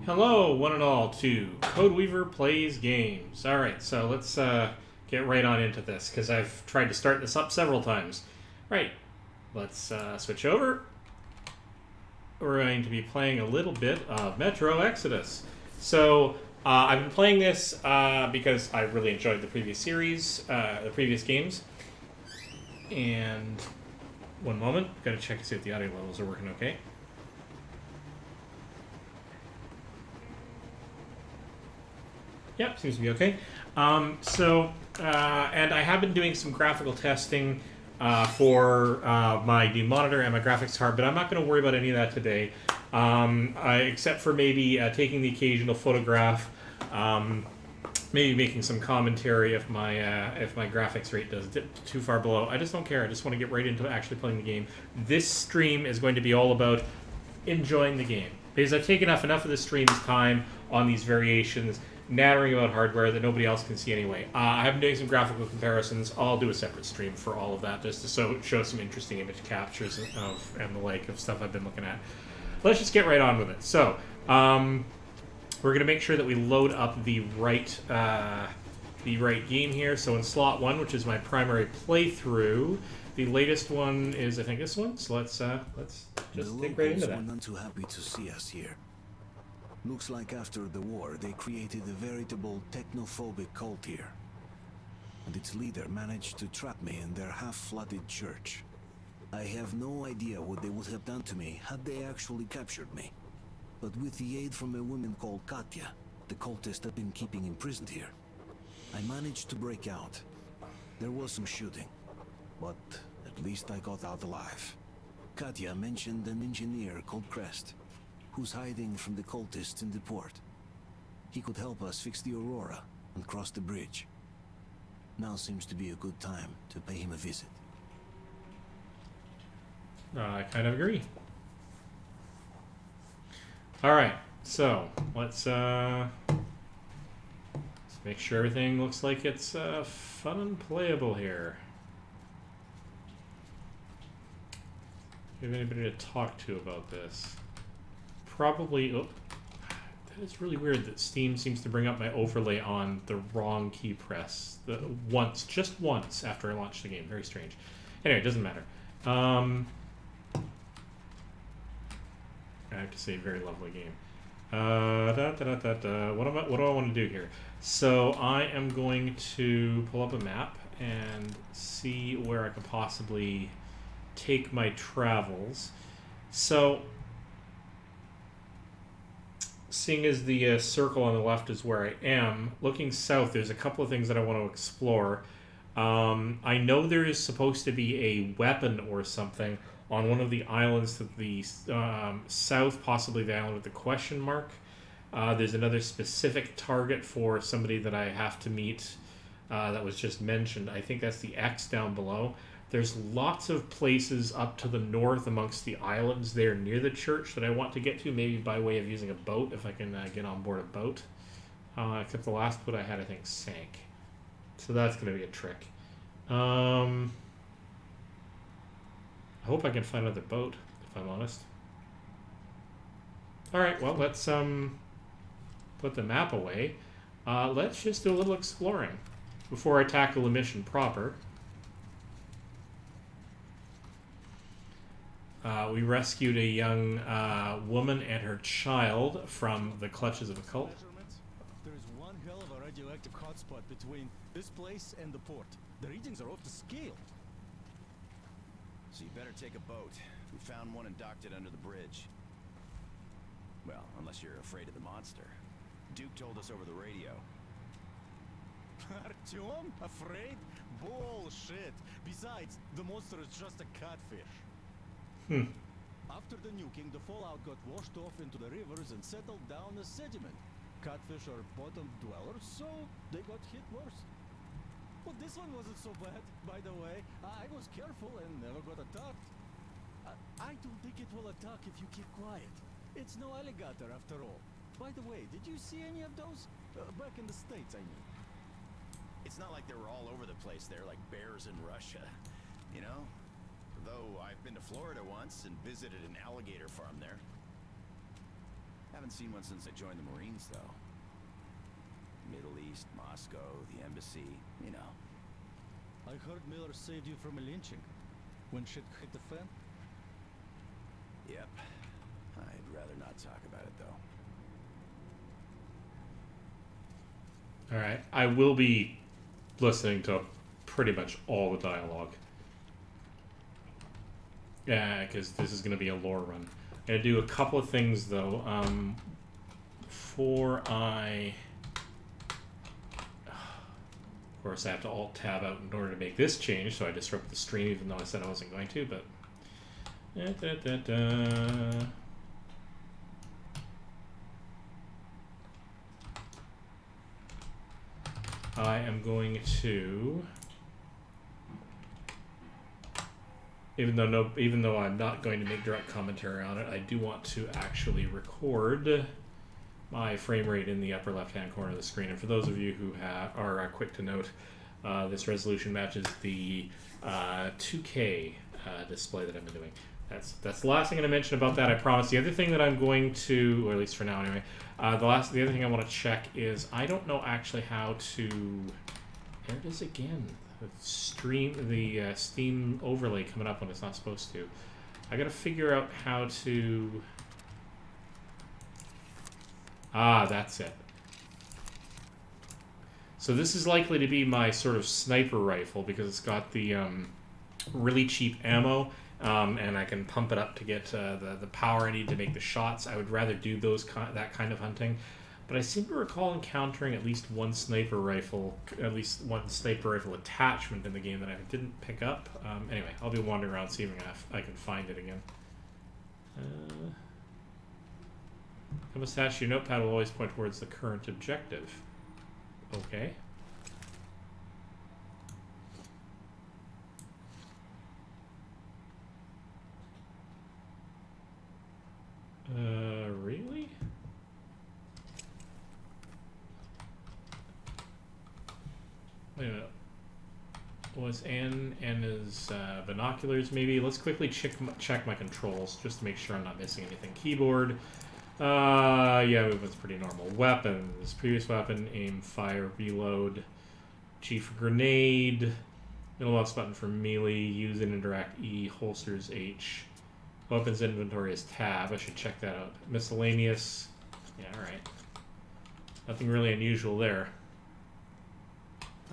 Hello, one and all, to Codeweaver Plays Games. Alright, so let's get right on into this, because I've tried to start this up several times. Right, let's switch over. We're going to be playing a little bit of Metro Exodus. So, I've been playing this because I really enjoyed the previous series, the previous games. And one moment, gotta check to see if the audio levels are working okay. Yep, seems to be okay. And I have been doing some graphical testing for my new monitor and my graphics card, but I'm not going to worry about any of that today, except for maybe taking the occasional photograph, maybe making some commentary if my graphics rate does dip too far below. I just don't care. I just want to get right into actually playing the game. This stream is going to be all about enjoying the game, because I've taken enough of the stream's time on these variations, nattering about hardware that nobody else can see anyway. I have been doing some graphical comparisons. I'll do a separate stream for all of that, just to show some interesting image captures and the like of stuff I've been looking at. Let's just get right on with it. So, we're going to make sure that we load up the right game here. So in slot 1, which is my primary playthrough, the latest one is, I think, this one. So let's just dig right into that. Were none too happy to see us here. Looks like after the war, they created a veritable technophobic cult here. And its leader managed to trap me in their half-flooded church. I have no idea what they would have done to me had they actually captured me. But with the aid from a woman called Katya, the cultist I've been keeping imprisoned here, I managed to break out. There was some shooting, but at least I got out alive. Katya mentioned an engineer called Crest, who's hiding from the cultists in the port. He could help us fix the Aurora and cross the bridge. Now seems to be a good time to pay him a visit. I kind of agree. Alright, so let's make sure everything looks like it's fun and playable here. Do you have anybody to talk to about this? Probably. Oh, that is really weird that Steam seems to bring up my overlay on the wrong key press. Just once after I launched the game. Very strange. Anyway, it doesn't matter. I have to say, very lovely game. What do I want to do here? So I am going to pull up a map and see where I could possibly take my travels. So, seeing as the circle on the left is where I am, looking south, there's a couple of things that I want to explore. I know there is supposed to be a weapon or something on one of the islands to the south, possibly the island with the question mark. There's another specific target for somebody that I have to meet that was just mentioned. I think that's the X down below. There's lots of places up to the north amongst the islands there near the church that I want to get to, maybe by way of using a boat, if I can get on board a boat. Except the last boat I had, I think, sank. So that's going to be a trick. I hope I can find another boat, if I'm honest. Alright, well, let's put the map away. Let's just do a little exploring before I tackle the mission proper. We rescued a young woman and her child from the clutches of a cult. There is one hell of a radioactive hotspot between this place and the port. The readings are off the scale. So you better take a boat. We found one and docked it under the bridge. Well, unless you're afraid of the monster. Duke told us over the radio. Artyom? Afraid? Bullshit. Besides, the monster is just a catfish. After the nuking, the fallout got washed off into the rivers and settled down as sediment. Catfish are bottom dwellers, so they got hit worse. Well, this one wasn't so bad, by the way. I was careful and never got attacked. I don't think it will attack if you keep quiet. It's no alligator after all. By the way, did you see any of those? Back in the States, I mean. It's not like they were all over the place there like bears in Russia, you know? Though I've been to Florida once and visited an alligator farm there. Haven't seen one since I joined the Marines, though. Middle East, Moscow, the embassy, you know. I heard Miller saved you from a lynching when shit hit the fan. Yep. I'd rather not talk about it, though. Alright, I will be listening to pretty much all the dialogue. Yeah, because this is going to be a lore run. I'm going to do a couple of things, though. Before I... Of course, I have to Alt-Tab out in order to make this change, so I disrupt the stream, even though I said I wasn't going to, but... I am going to... Even though I'm not going to make direct commentary on it, I do want to actually record my frame rate in the upper left-hand corner of the screen. And for those of you who are quick to note, this resolution matches the 2K display that I've been doing. That's the last thing I'm going to mention about that, I promise. The other thing that I'm going to, or at least for now anyway, the other thing I want to check is I don't know actually how to... There it is again. The Steam overlay coming up when it's not supposed to. I gotta figure out how to... Ah, that's it. So this is likely to be my sort of sniper rifle because it's got the really cheap ammo, and I can pump it up to get the power I need to make the shots. I would rather do that kind of hunting. But I seem to recall encountering at least one sniper rifle attachment in the game that I didn't pick up. Anyway, I'll be wandering around seeing if I can find it again. Come attached, your notepad will always point towards the current objective. Okay. Really? Wait a minute. Was N is binoculars maybe? Let's quickly check my controls just to make sure I'm not missing anything. Keyboard. Yeah, movement's pretty normal. Weapons. Previous weapon, aim, fire, reload. G for grenade. Middle mouse button for melee. Use and interact E. Holsters H. Weapons inventory is tab. I should check that out. Miscellaneous. Yeah, alright. Nothing really unusual there.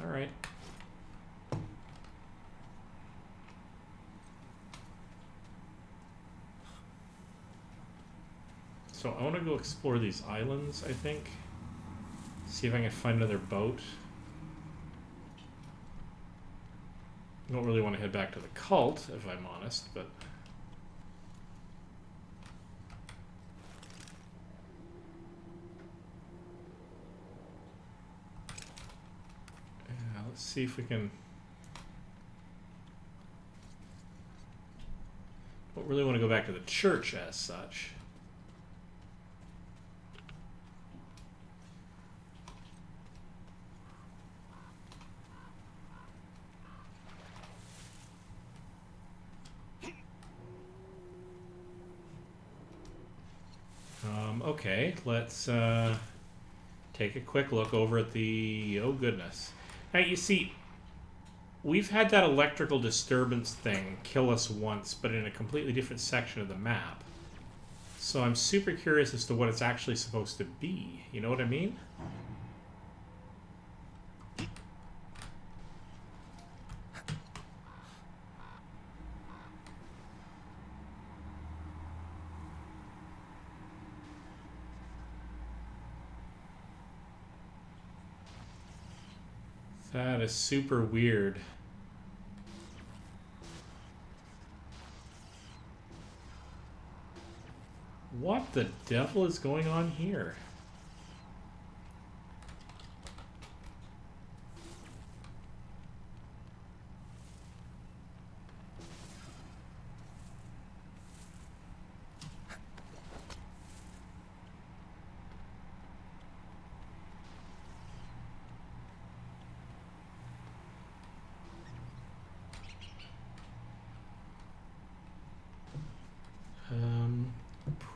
Alright. So I want to go explore these islands, I think. See if I can find another boat. I don't really want to head back to the cult, if I'm honest, but... Yeah, let's see if we can... Don't really want to go back to the church as such. Okay, let's take a quick look over at the... Oh, goodness. Now, you see, we've had that electrical disturbance thing kill us once, but in a completely different section of the map. So I'm super curious as to what it's actually supposed to be. You know what I mean? That is super weird. What the devil is going on here?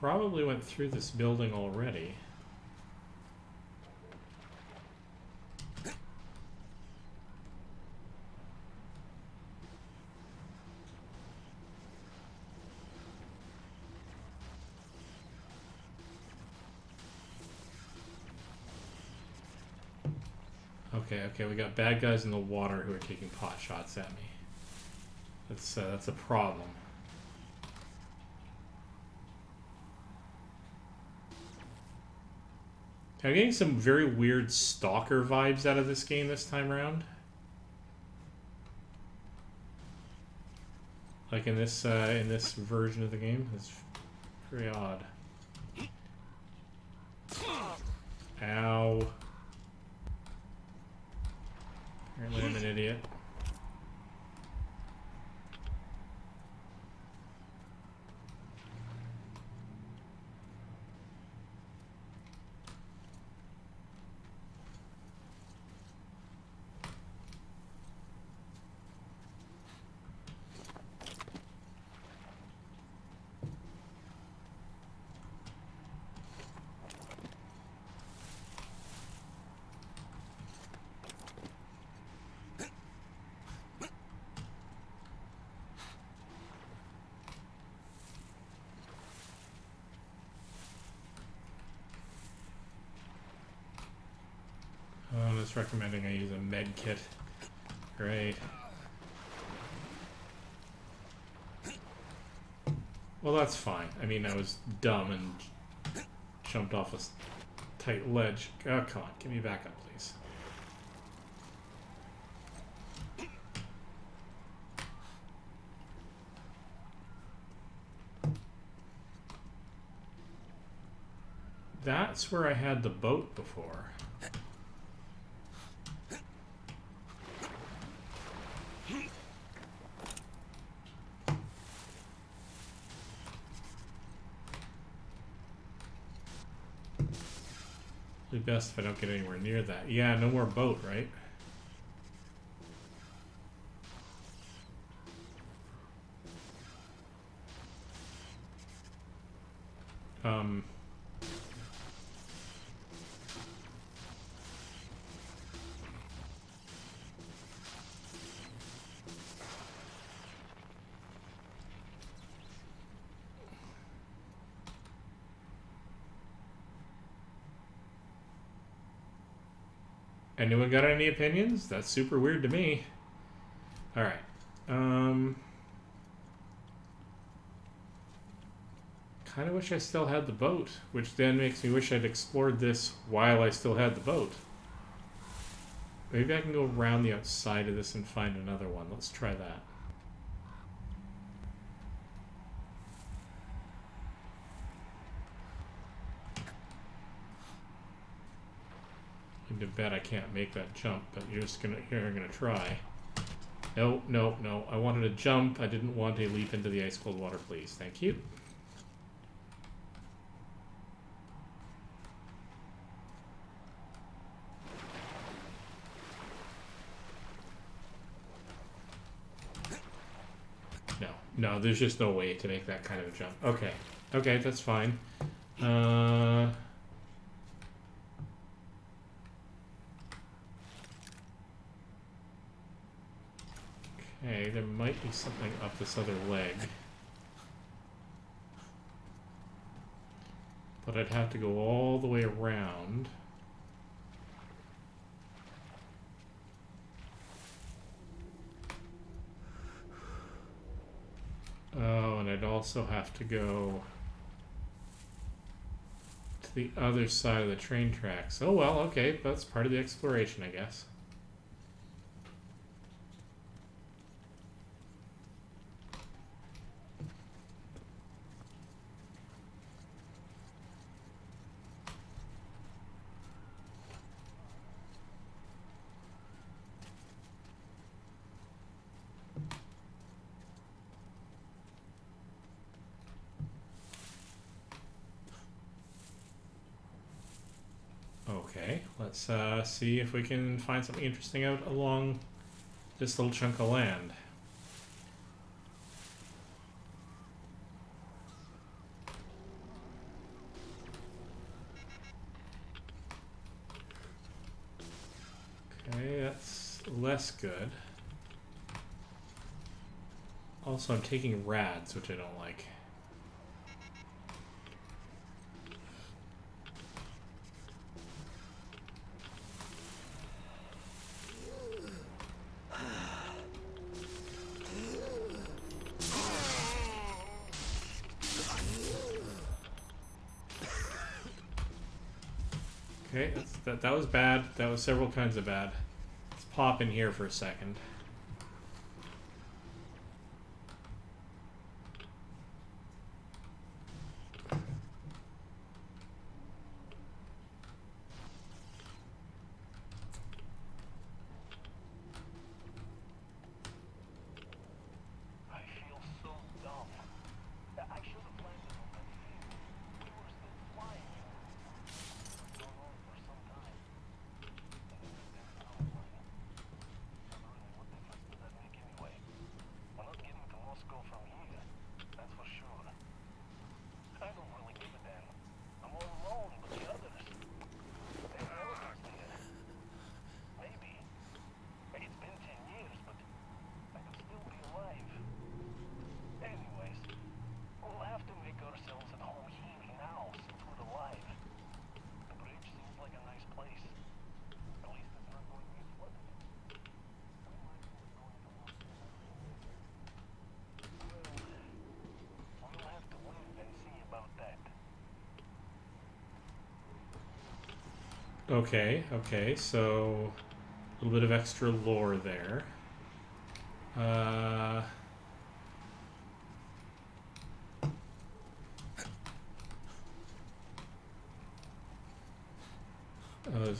probably went through this building already. Okay, we got bad guys in the water who are taking pot shots at me. That's a problem. I'm getting some very weird stalker vibes out of this game this time around. Like in this version of the game, it's very odd. Ow. Apparently I'm an idiot. Oh, it's recommending I use a med kit. Great. Well, that's fine. I mean, I was dumb and jumped off a tight ledge. Oh, come on. Give me back up, please. That's where I had the boat before. It'd be best if I don't get anywhere near that. Yeah, no more boat, right? Anyone got any opinions? That's super weird to me. Alright. Kind of wish I still had the boat, which then makes me wish I'd explored this while I still had the boat. Maybe I can go around the outside of this and find another one. Let's try that. To bet I can't make that jump, but you're gonna try. No, no, no. I wanted a jump. I didn't want a leap into the ice cold water, please. Thank you. No, no, there's just no way to make that kind of a jump. Okay. Okay, that's fine. Okay, there might be something up this other leg. But I'd have to go all the way around. Oh, and I'd also have to go to the other side of the train tracks. Oh well, okay, that's part of the exploration, I guess. Okay, let's see if we can find something interesting out along this little chunk of land. less good. Also, I'm taking rads, which I don't like. Okay, that was bad. That was several kinds of bad. Let's pop in here for a second. I feel so dumb. I should have landed on that field. We were still flying. It's gone on for some time. And then there's power line. But really, what difference does that make anyway? We're not getting to Moscow from here. That's for sure. I don't really give a damn. I'm all alone, but the others, they're relatives there. Maybe. It's been 10 years, but I could still be alive. Anyways, we'll have to make ourselves at home here now since we're alive. The bridge seems like a nice place. At least it's not going to get flooded. We'll have to live and see about that. Okay, so a little bit of extra lore there.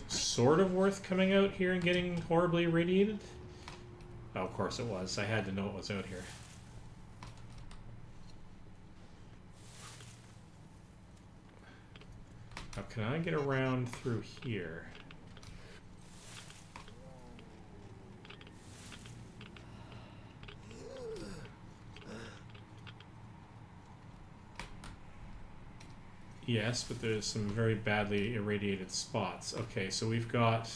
Sort of worth coming out here and getting horribly irradiated? Oh, of course it was. I had to know it was out here. Now, can I get around through here? Yes, but there's some very badly irradiated spots. Okay, so we've got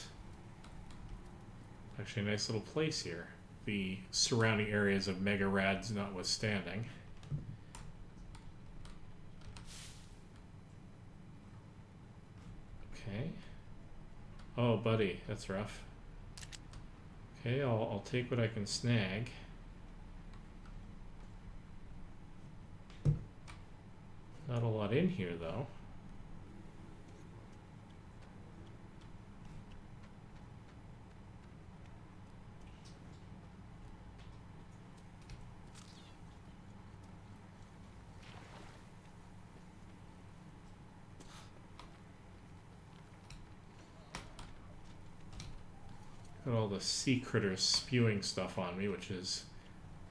actually a nice little place here. The surrounding areas of mega rads notwithstanding. Okay. Oh, buddy, that's rough. Okay, I'll take what I can snag. Not a lot in here, though. Got all the sea critters spewing stuff on me, which is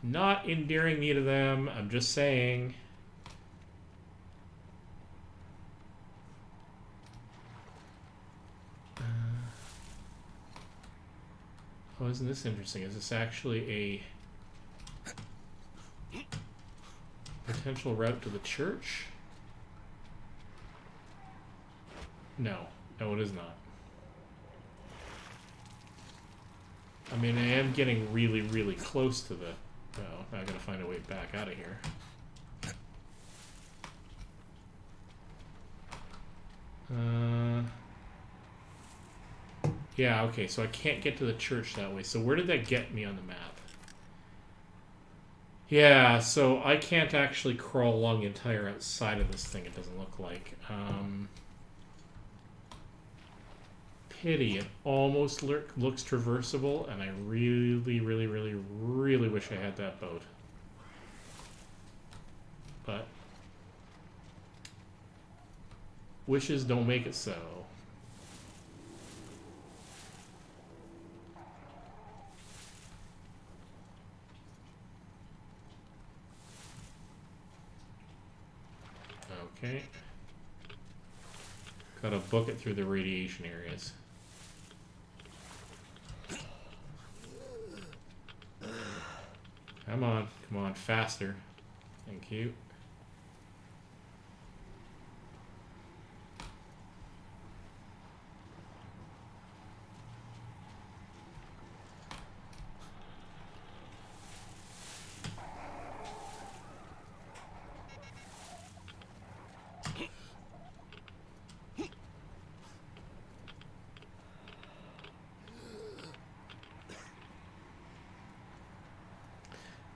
not endearing me to them. I'm just saying. Oh, isn't this interesting? Is this actually a potential route to the church? No. No, it is not. I mean, I am getting really, really close to the... Oh, I gotta find a way back out of here. Yeah, okay, so I can't get to the church that way. So where did that get me on the map? Yeah, so I can't actually crawl along the entire outside of this thing, it doesn't look like. Pity, it almost looks traversable, and I really, really, really, really wish I had that boat. But wishes don't make it so. Okay. Gotta book it through the radiation areas. Come on, faster. Thank you.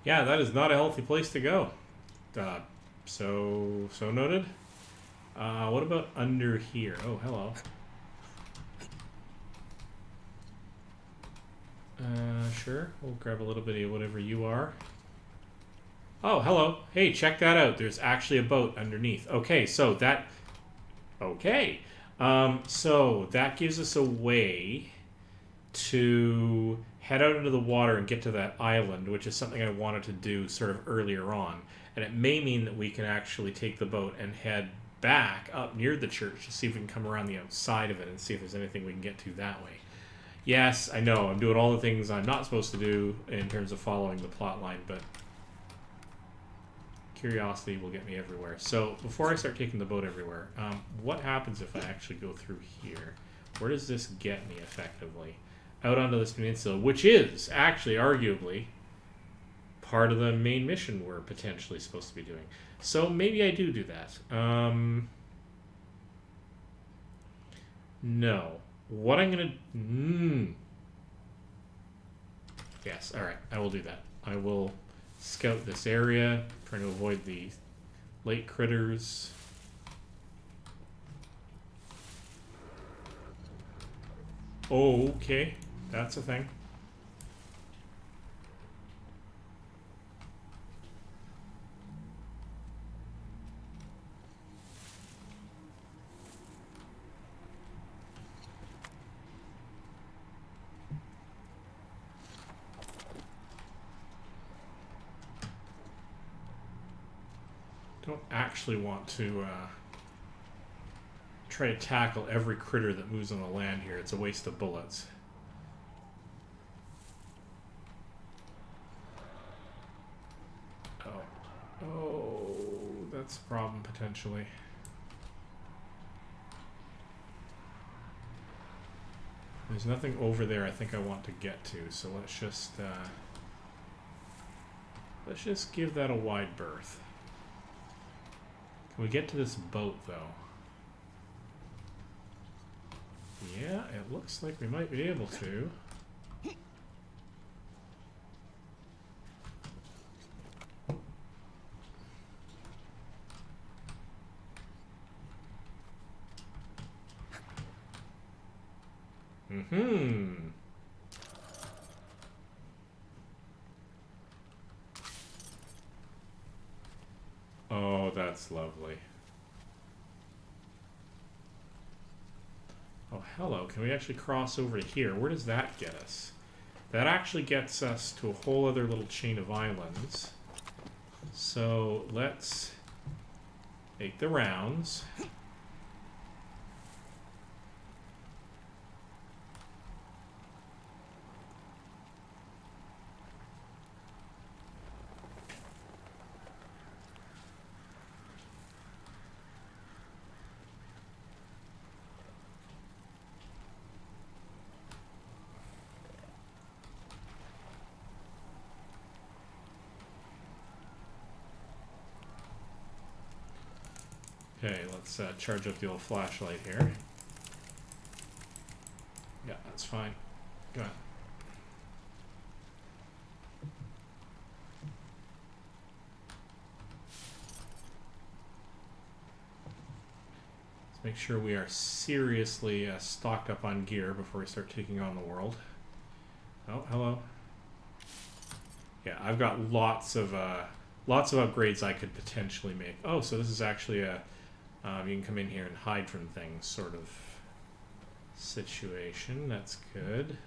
Yeah, that is not a healthy place to go. So noted. What about under here? Oh, hello. Sure. We'll grab a little bit of whatever you are. Oh, hello. Hey, check that out. There's actually a boat underneath. Okay, so that... Okay. So that gives us a way to head out into the water and get to that island, which is something I wanted to do sort of earlier on. And it may mean that we can actually take the boat and head back up near the church to see if we can come around the outside of it and see if there's anything we can get to that way. Yes, I know, I'm doing all the things I'm not supposed to do in terms of following the plot line, but curiosity will get me everywhere. So, before I start taking the boat everywhere, what happens if I actually go through here? Where does this get me, effectively? Out onto this peninsula, which is, actually, arguably, part of the main mission we're potentially supposed to be doing. So, maybe I do that. No. What I'm going to... Yes, alright, I will do that. I will scout this area, trying to avoid the lake critters. Oh, okay. That's a thing. Don't actually want to try to tackle every critter that moves on the land here. It's a waste of bullets. Oh, that's a problem potentially. There's nothing over there I think I want to get to, so let's just give that a wide berth. Can we get to this boat, though? Yeah, it looks like we might be able to. Mm-hmm. Oh, that's lovely. Oh, hello. Can we actually cross over to here? Where does that get us? That actually gets us to a whole other little chain of islands. So let's make the rounds. Okay, let's charge up the old flashlight here. Yeah, that's fine. Go on. Let's make sure we are seriously stocked up on gear before we start taking on the world. Oh, hello. Yeah, I've got lots of upgrades I could potentially make. Oh, so this is actually a you can come in here and hide from things sort of situation. That's good.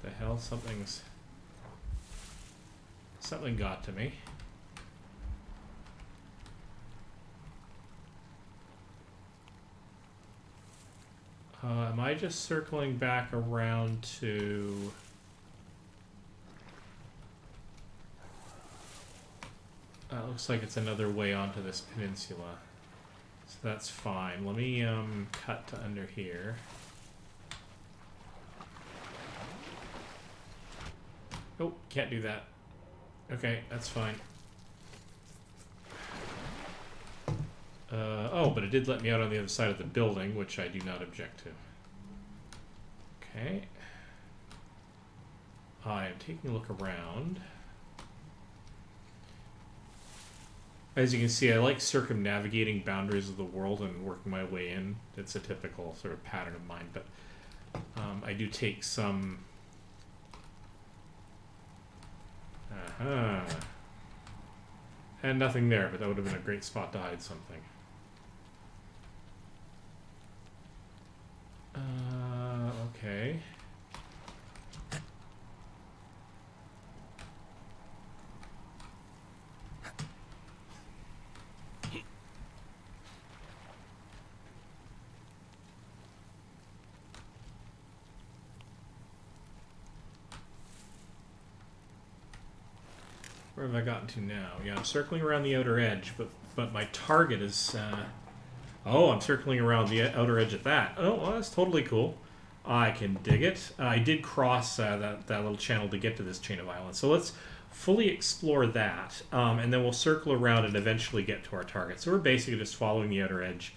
The hell? Something got to me. Am I just circling back around to... looks like it's another way onto this peninsula. So that's fine. Let me cut to under here. Oh, can't do that. Okay, that's fine. Oh, but it did let me out on the other side of the building, which I do not object to. Okay. I am taking a look around. As you can see, I like circumnavigating boundaries of the world and working my way in. It's a typical sort of pattern of mine, but I do take some... And nothing there, but that would have been a great spot to hide something. Okay. Where have I gotten to now? Yeah, I'm circling around the outer edge, but my target is... Oh, I'm circling around the outer edge of that. Oh, well, that's totally cool. I can dig it. I did cross that little channel to get to this chain of islands. So let's fully explore that, and then we'll circle around and eventually get to our target. So we're basically just following the outer edge,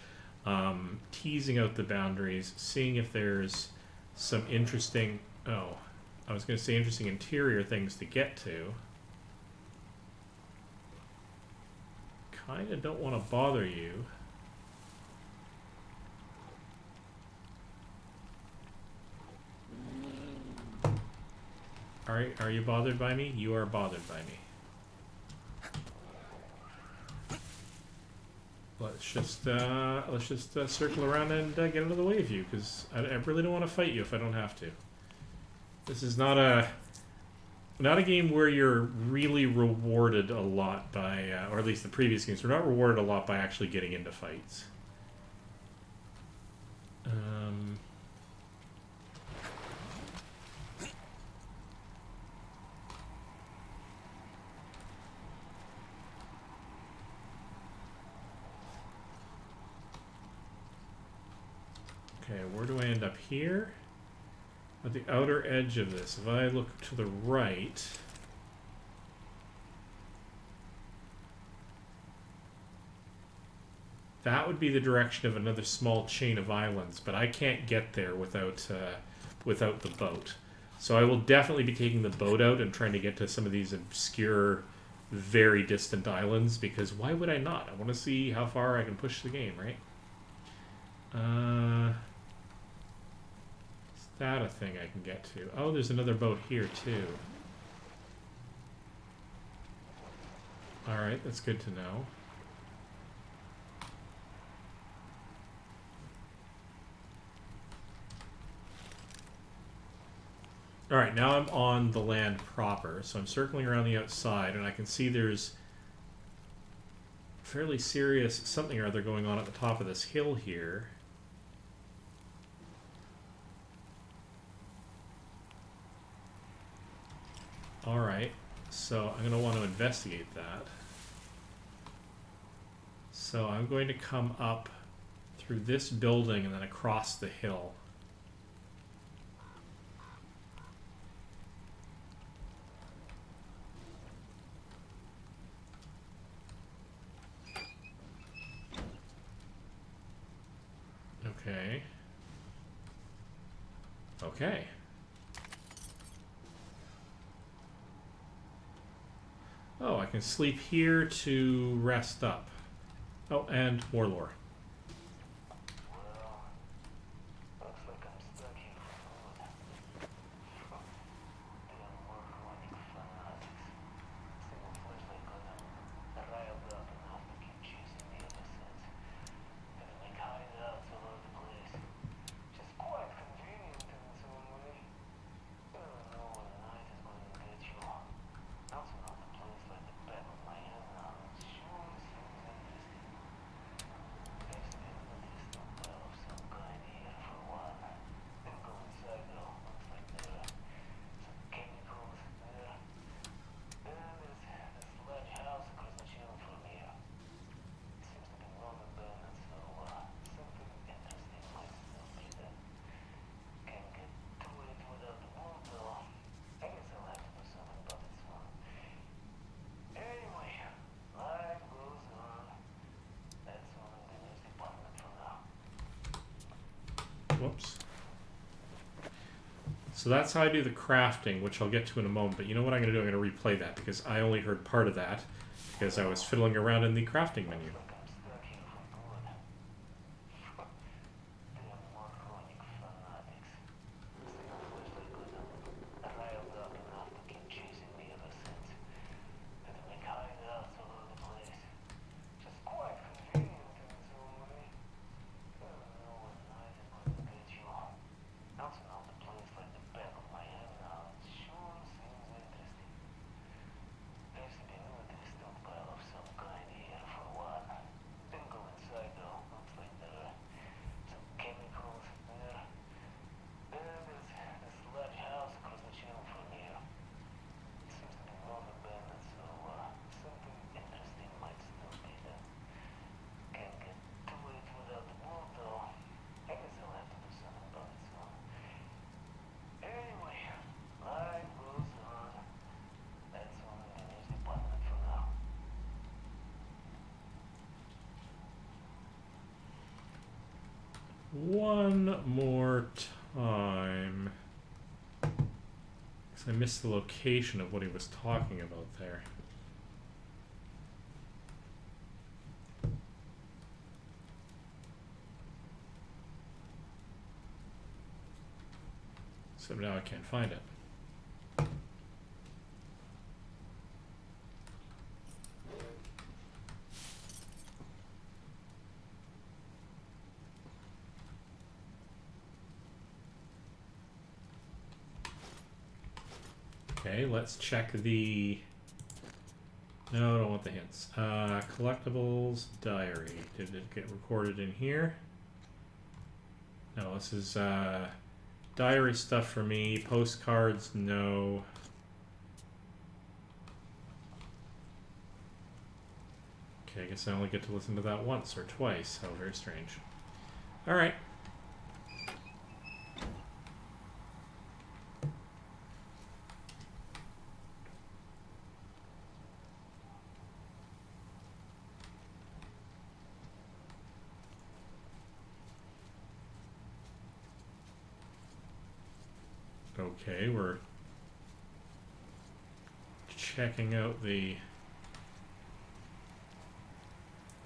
teasing out the boundaries, seeing if there's some interesting... Oh, I was going to say interesting interior things to get to. Kind of don't want to bother you. Are you bothered by me? You are bothered by me. Let's just circle around and get out of the way of you, because I really don't want to fight you if I don't have to. This is not a game where you're really rewarded a lot by, or at least the previous games were not rewarded a lot by actually getting into fights. Okay, where do I end up here? At the outer edge of this. If I look to the right... That would be the direction of another small chain of islands, but I can't get there without the boat. So I will definitely be taking the boat out and trying to get to some of these obscure, very distant islands, because why would I not? I want to see how far I can push the game, right? Is that a thing I can get to? Oh, there's another boat here, too. Alright, that's good to know. Alright, now I'm on the land proper, so I'm circling around the outside, and I can see there's fairly serious something or other going on at the top of this hill here. Alright, so I'm going to want to investigate that. So I'm going to come up through this building and then across the hill. Okay. Okay. Oh, I can sleep here to rest up. Oh, and more lore. Well, looks like I'm stuck here for food. Damn moronic fanatics. Seems like got them riled up enough to keep chasing me ever since. Gotta make hideouts all over the place. Which is quite convenient in its own way. You never know when the night is going to get you. Bouncing off the place like the back of my hand now. It sure seems interesting. Whoops. So that's how I do the crafting, which I'll get to in a moment. But you know what I'm going to do? I'm going to replay that because I only heard part of that because I was fiddling around in the crafting menu. I'm stuck here for good. Damn moronic fanatics. Single flashlight got them riled up enough to keep chasing me ever since. Had to make hideouts all over the place. Just quite convenient in its own way. No one night is going to get you. Bouncing out the place like the back of my hand now. It sure seems interesting. There used to be a military stockpile of some kind here for a while. Didn't go inside though. Looks like there are some chemicals there. Then there's this large house across the channel from here. It seems to be long abandoned, so something interesting might still be there. Can't get to it without the boat though. I guess I'll have to do something about it soon. Anyway, life goes on. That's all in the news department for now. One more time. Because I missed the location of what he was talking about there. So now I can't find it. Okay, let's check the... No, I don't want the hints. Collectibles, diary. Did it get recorded in here? No, this is diary stuff for me. Postcards, no. Okay, I guess I only get to listen to that once or twice. How very strange. Alright. Okay, we're checking out the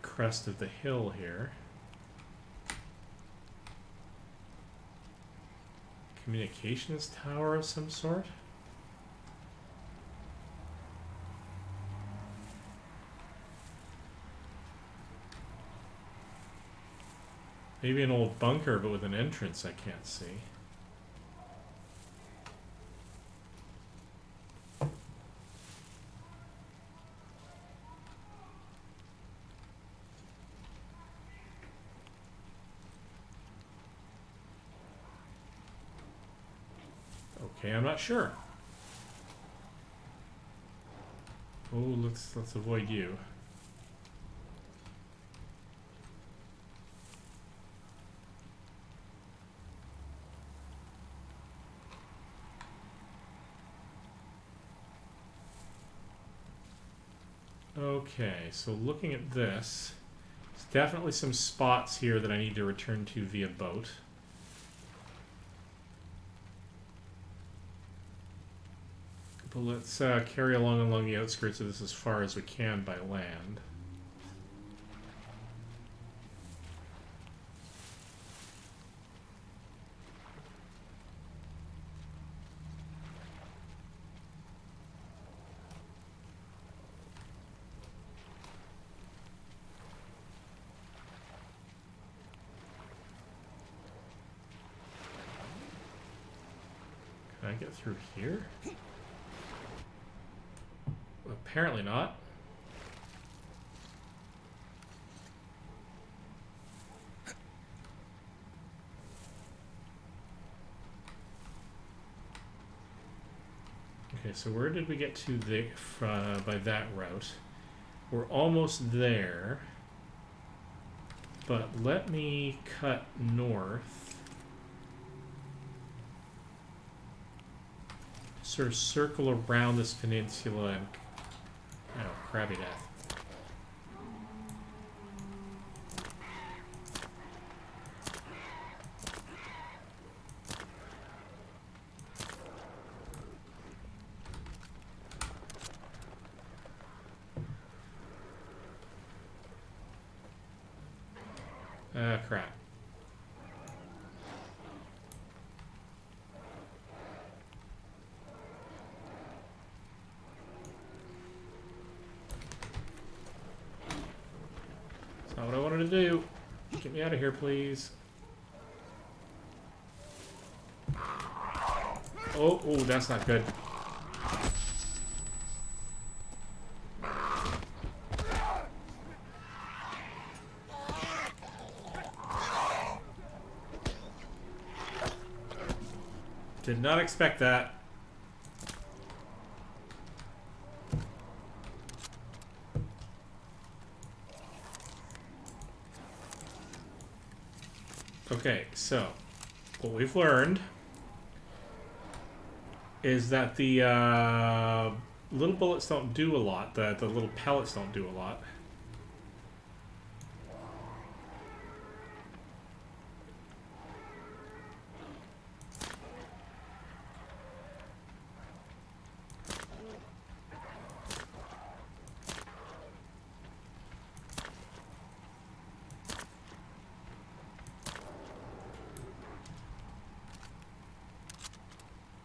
crest of the hill here. Communications tower of some sort? Maybe an old bunker, but with an entrance I can't see. Okay, I'm not sure. Oh, let's avoid you. Okay, so looking at this, there's definitely some spots here that I need to return to via boat. But let's carry along the outskirts of this as far as we can by land. Can I get through here? Apparently not. Okay, so where did we get to by that route? We're almost there. But let me cut north. Sort of circle around this peninsula and... Oh, crabby death. Crap. That's not what I wanted to do. Get me out of here, please. Oh, oh, that's not good. Did not expect that. Okay, so what we've learned is that the little bullets don't do a lot. The little pellets don't do a lot.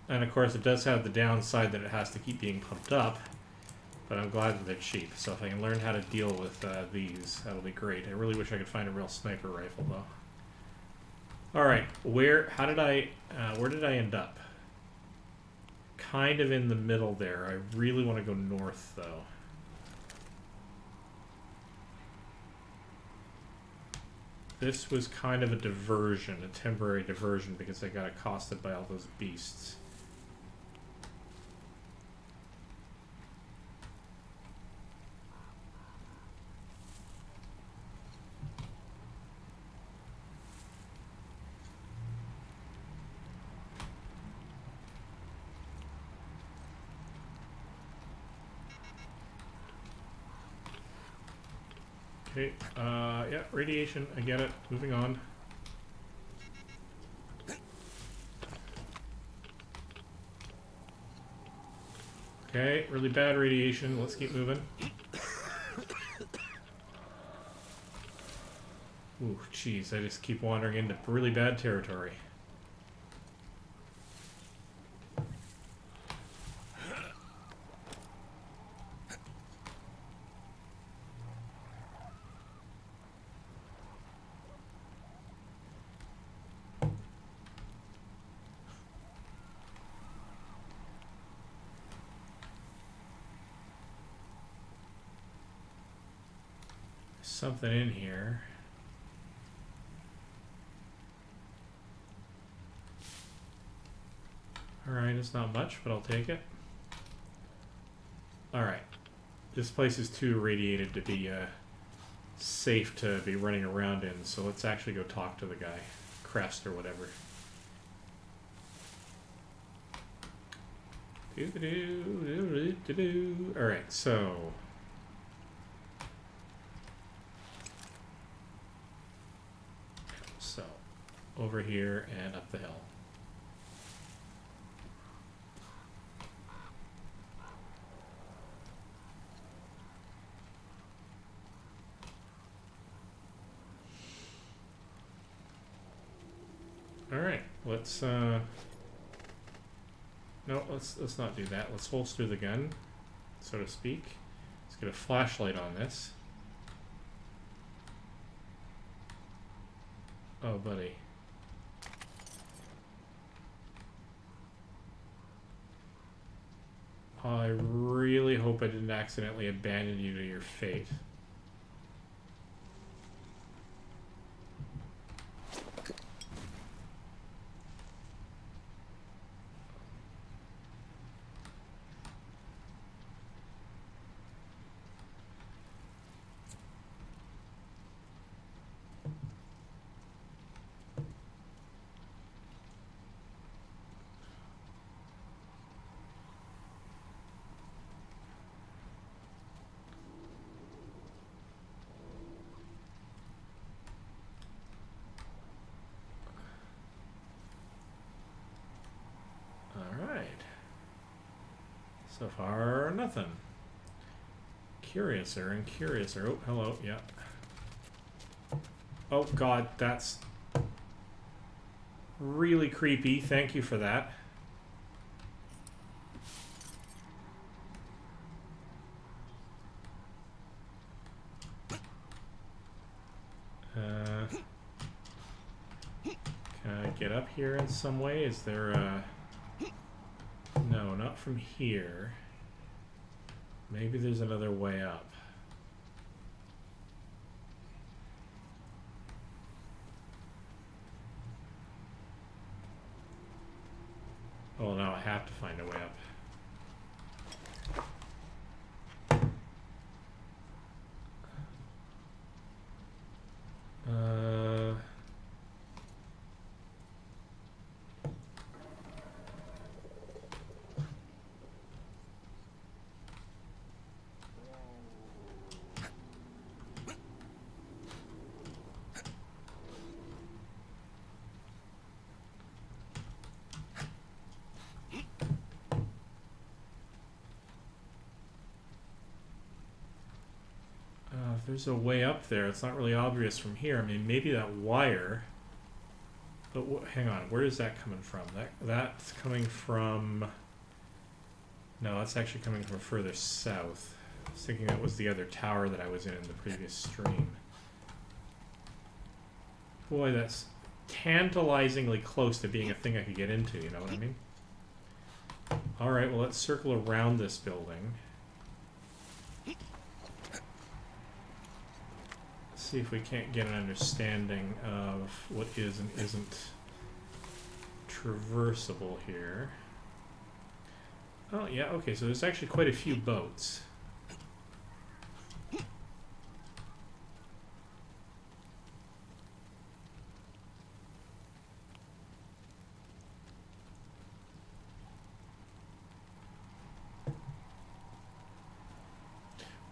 And of course it does have the downside that it has to keep being pumped up, but I'm glad that they're cheap. So if I can learn how to deal with these, that'll be great. I really wish I could find a real sniper rifle though. Alright, where did I end up? Kind of in the middle there. I really want to go north though. This was kind of a diversion, a temporary diversion, because I got accosted by all those beasts. Okay, yeah, radiation, I get it. Moving on. Okay, really bad radiation. Let's keep moving. Ooh, jeez, I just keep wandering into really bad territory. Something in here. Alright, it's not much, but I'll take it. Alright. This place is too irradiated to be safe to be running around in, so let's actually go talk to the guy. Crest or whatever. Alright, so... over here and up the hill. All right, let's no, let's not do that. Let's holster the gun, so to speak. Let's get a flashlight on this. Oh, buddy. I really hope I didn't accidentally abandon you to your fate. So far, nothing. Curiouser and curiouser. Oh, hello. Yeah. Oh god, that's really creepy. Thank you for that. Can I get up here in some way? Is there a... No, not from here. Maybe there's another way up. Oh no, I have to find a way up. If there's a way up there, it's not really obvious from here. I mean, maybe that wire. But hang on, where is that coming from? That's coming from... No, that's actually coming from further south. I was thinking that was the other tower that I was in the previous stream. Boy, that's tantalizingly close to being a thing I could get into, you know what I mean? Alright, well let's circle around this building. See if we can't get an understanding of what is and isn't traversable here. Oh yeah, okay, so there's actually quite a few boats.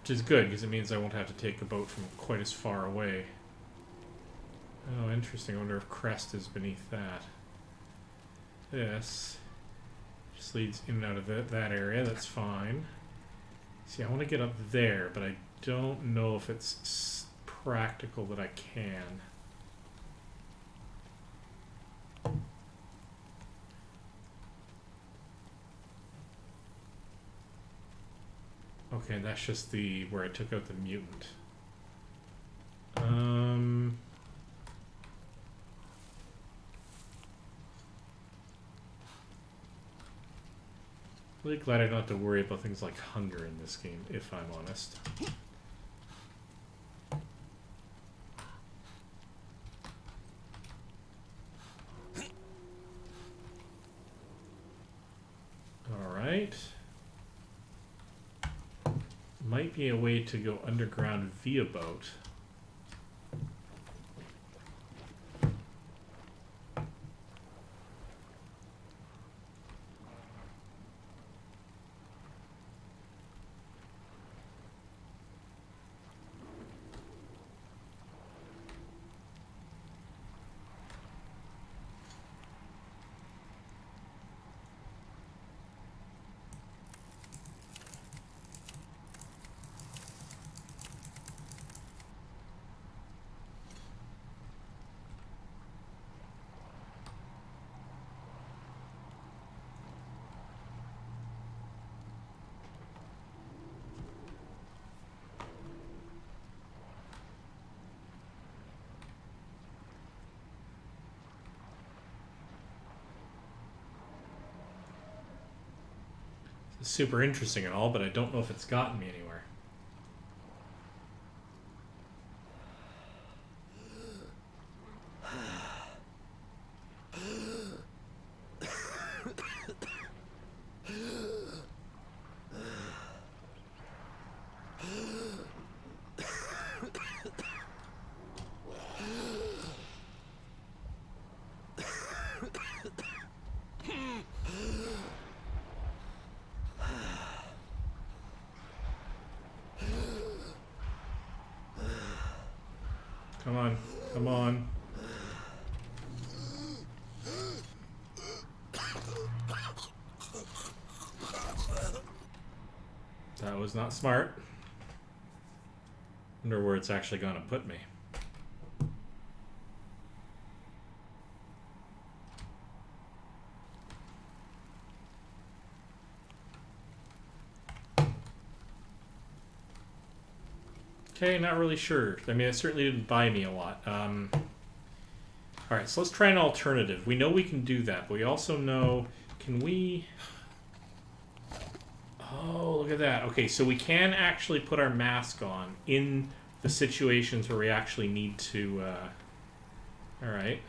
Which is good, because it means I won't have to take a boat from quite as far away. Oh, interesting. I wonder if Crest is beneath that. This just leads in and out of that area. That's fine. See, I want to get up there, but I don't know if it's practical that I can. Okay, that's just where I took out the mutant. Really glad I don't have to worry about things like hunger in this game, if I'm honest. Alright. Might be a way to go underground via boat. It's super interesting and all, but I don't know if it's gotten me anywhere. Come on, come on. That was not smart. Wonder where it's actually gonna put me. Okay, not really sure. I mean, it certainly didn't buy me a lot. Alright, so let's try an alternative. We know we can do that, but we also know... Can we... Oh, look at that. Okay, so we can actually put our mask on in the situations where we actually need to... Alright.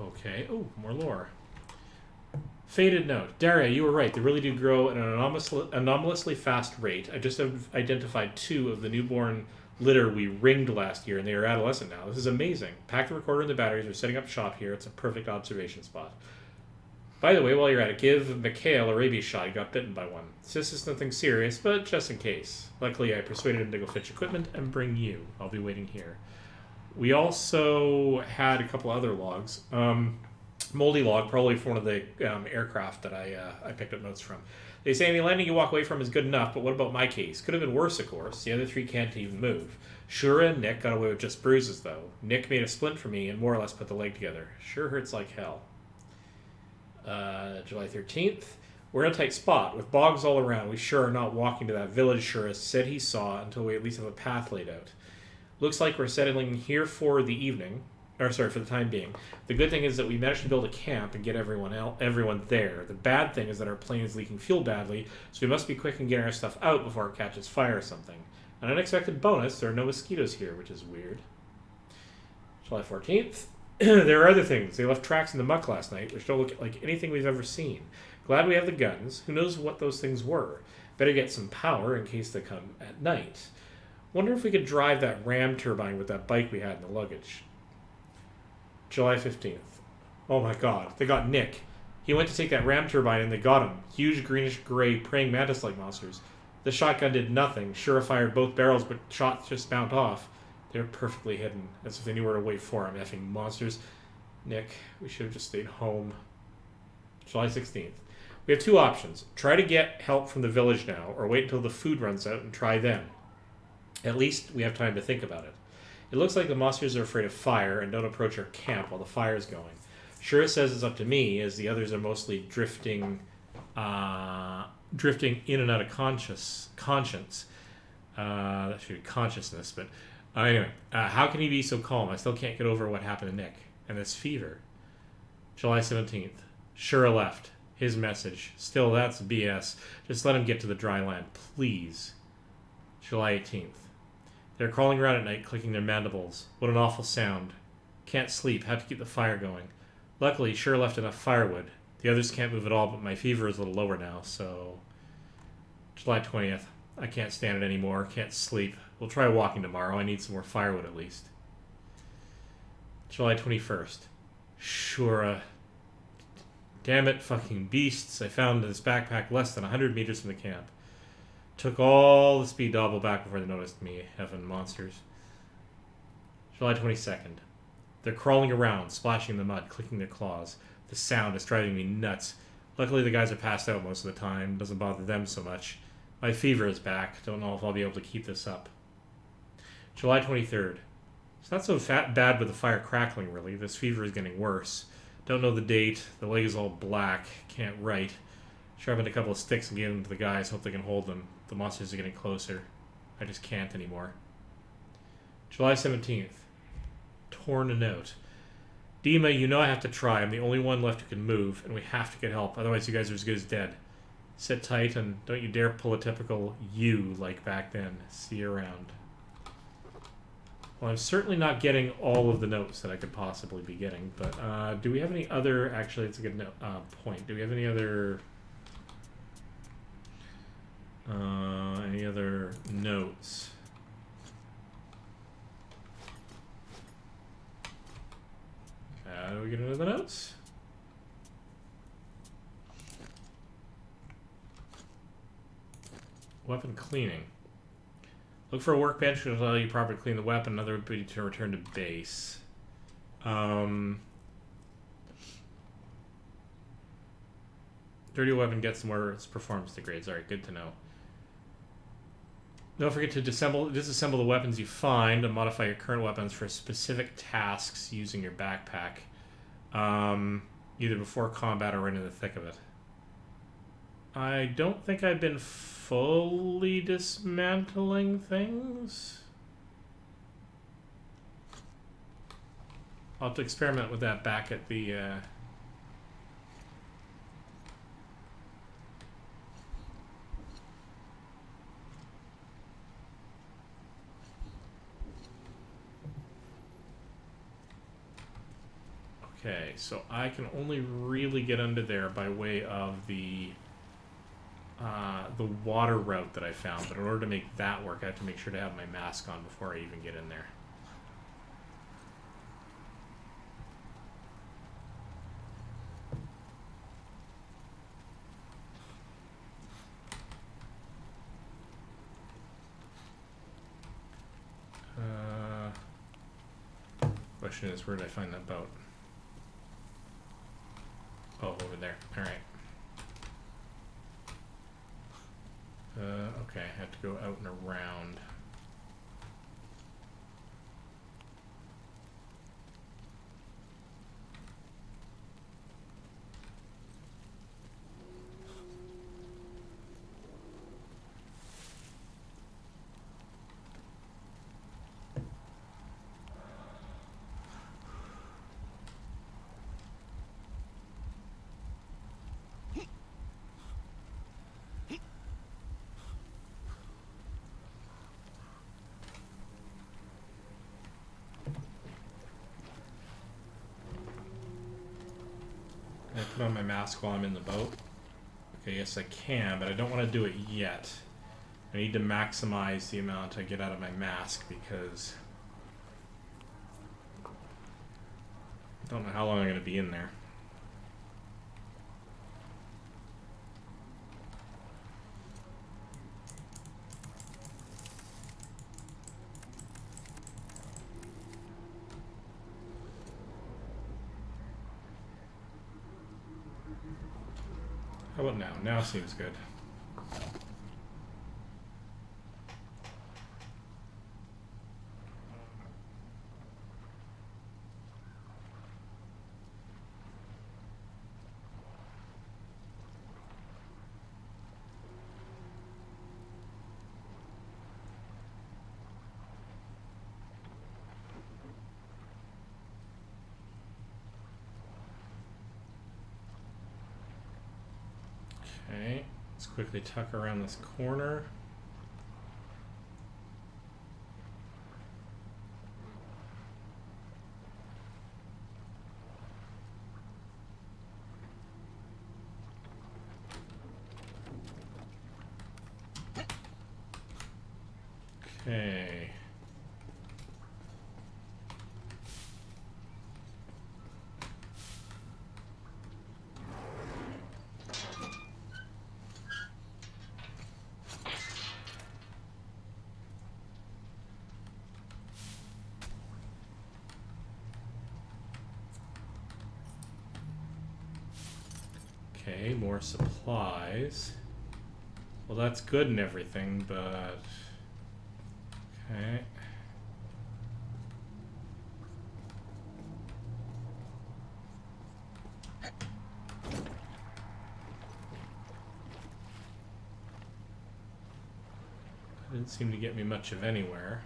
Okay. Oh, more lore. Faded note. Daria, you were right. They really do grow at an anomalously fast rate. I just have identified 2 of the newborn litter we ringed last year, and they are adolescent now. This is amazing. Pack the recorder and the batteries. We're setting up shop here. It's a perfect observation spot. By the way, while you're at it, give Mikhail a rabies shot. He got bitten by one. This is nothing serious, but just in case. Luckily, I persuaded him to go fetch equipment and bring you. I'll be waiting here. We also had a couple other logs. Moldy log, probably from one of the aircraft that I picked up notes from. They say any landing you walk away from is good enough, but what about my case? Could have been worse, of course. The other 3 can't even move. Shura and Nick got away with just bruises, though. Nick made a splint for me and more or less put the leg together. Sure hurts like hell. July 13th. We're in a tight spot. With bogs all around, we sure are not walking to that village Shura said he saw until we at least have a path laid out. Looks like we're settling here for the evening. Or sorry, for the time being. The good thing is that we managed to build a camp and get everyone there. The bad thing is that our plane is leaking fuel badly, so we must be quick in getting our stuff out before it catches fire or something. An unexpected bonus, there are no mosquitoes here, which is weird. July 14th. There are other things. They left tracks in the muck last night, which don't look like anything we've ever seen. Glad we have the guns. Who knows what those things were? Better get some power in case they come at night. Wonder if we could drive that ram turbine with that bike we had in the luggage. July 15th. Oh my god, they got Nick. He went to take that ram turbine and they got him. Huge greenish-gray praying mantis-like monsters. The shotgun did nothing. Shura fired both barrels, but shots just bounced off. They were perfectly hidden, as if they knew where to wait for him. Effing monsters. Nick, we should have just stayed home. July 16th. We have 2 options. Try to get help from the village now, or wait until the food runs out and try then. At least we have time to think about it. It looks like the monsters are afraid of fire and don't approach our camp while the fire is going. Shura says it's up to me, as the others are mostly drifting in and out of conscience. That should be consciousness, but anyway. How can he be so calm? I still can't get over what happened to Nick. And this fever. July 17th. Shura left. His message. Still, that's BS. Just let him get to the dry land, please. July 18th. They're crawling around at night, clicking their mandibles. What an awful sound. Can't sleep. Have to keep the fire going. Luckily, Shura left enough firewood. The others can't move at all, but my fever is a little lower now, so... July 20th. I can't stand it anymore. Can't sleep. We'll try walking tomorrow. I need some more firewood at least. July 21st. Shura. Damn it, fucking beasts. I found this backpack less than 100 meters from the camp. Took all the speed double back before they noticed me. Heaven monsters. July 22nd. They're crawling around, splashing in the mud, clicking their claws. The sound is driving me nuts. Luckily the guys are passed out most of the time. Doesn't bother them so much. My fever is back. Don't know if I'll be able to keep this up. July 23rd. It's not so bad with the fire crackling, really. This fever is getting worse. Don't know the date. The leg is all black. Can't write. Sharpened a couple of sticks and gave them to the guys. Hope they can hold them. The monsters are getting closer. I just can't anymore. July 17th. Torn note. Dima, you know I have to try. I'm the only one left who can move, and we have to get help. Otherwise you guys are as good as dead. Sit tight, and don't you dare pull a typical you like back then. See you around. Well, I'm certainly not getting all of the notes that I could possibly be getting, but do we have any other... Actually, it's a good point. Do we have any other... any other notes? Do we get another notes? Weapon cleaning. Look for a workbench which will allow you properly clean the weapon. Another would be to return to base. Dirty weapon gets more its performance degrades. Alright, good to know. Don't forget to disassemble the weapons you find and modify your current weapons for specific tasks using your backpack. Either before combat or right in the thick of it. I don't think I've been fully dismantling things. I'll have to experiment with that back at the... Okay, so I can only really get under there by way of the water route that I found. But in order to make that work, I have to make sure to have my mask on before I even get in there. Question is, where did I find that boat? Oh, over there. Alright. Okay, I have to go out and around. Can I put on my mask while I'm in the boat? Okay, yes I can, but I don't want to do it yet. I need to maximize the amount I get out of my mask because I don't know how long I'm going to be in there. How about now? Now seems good. Okay, let's quickly tuck around this corner. Okay. Okay, more supplies. Well, that's good and everything, but... Okay. Didn't seem to get me much of anywhere.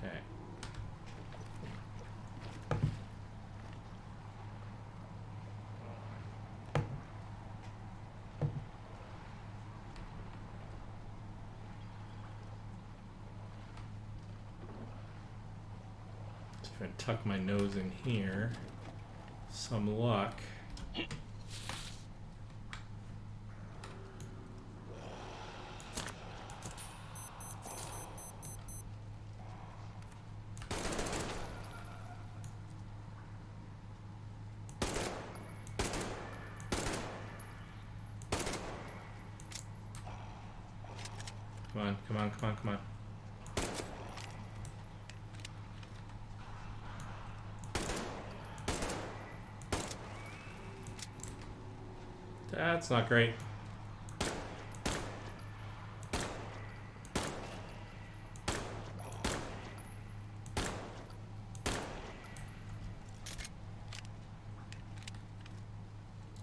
Okay. Try and tuck my nose in here. Some luck. Come on, come on, come on, come on. That's not great.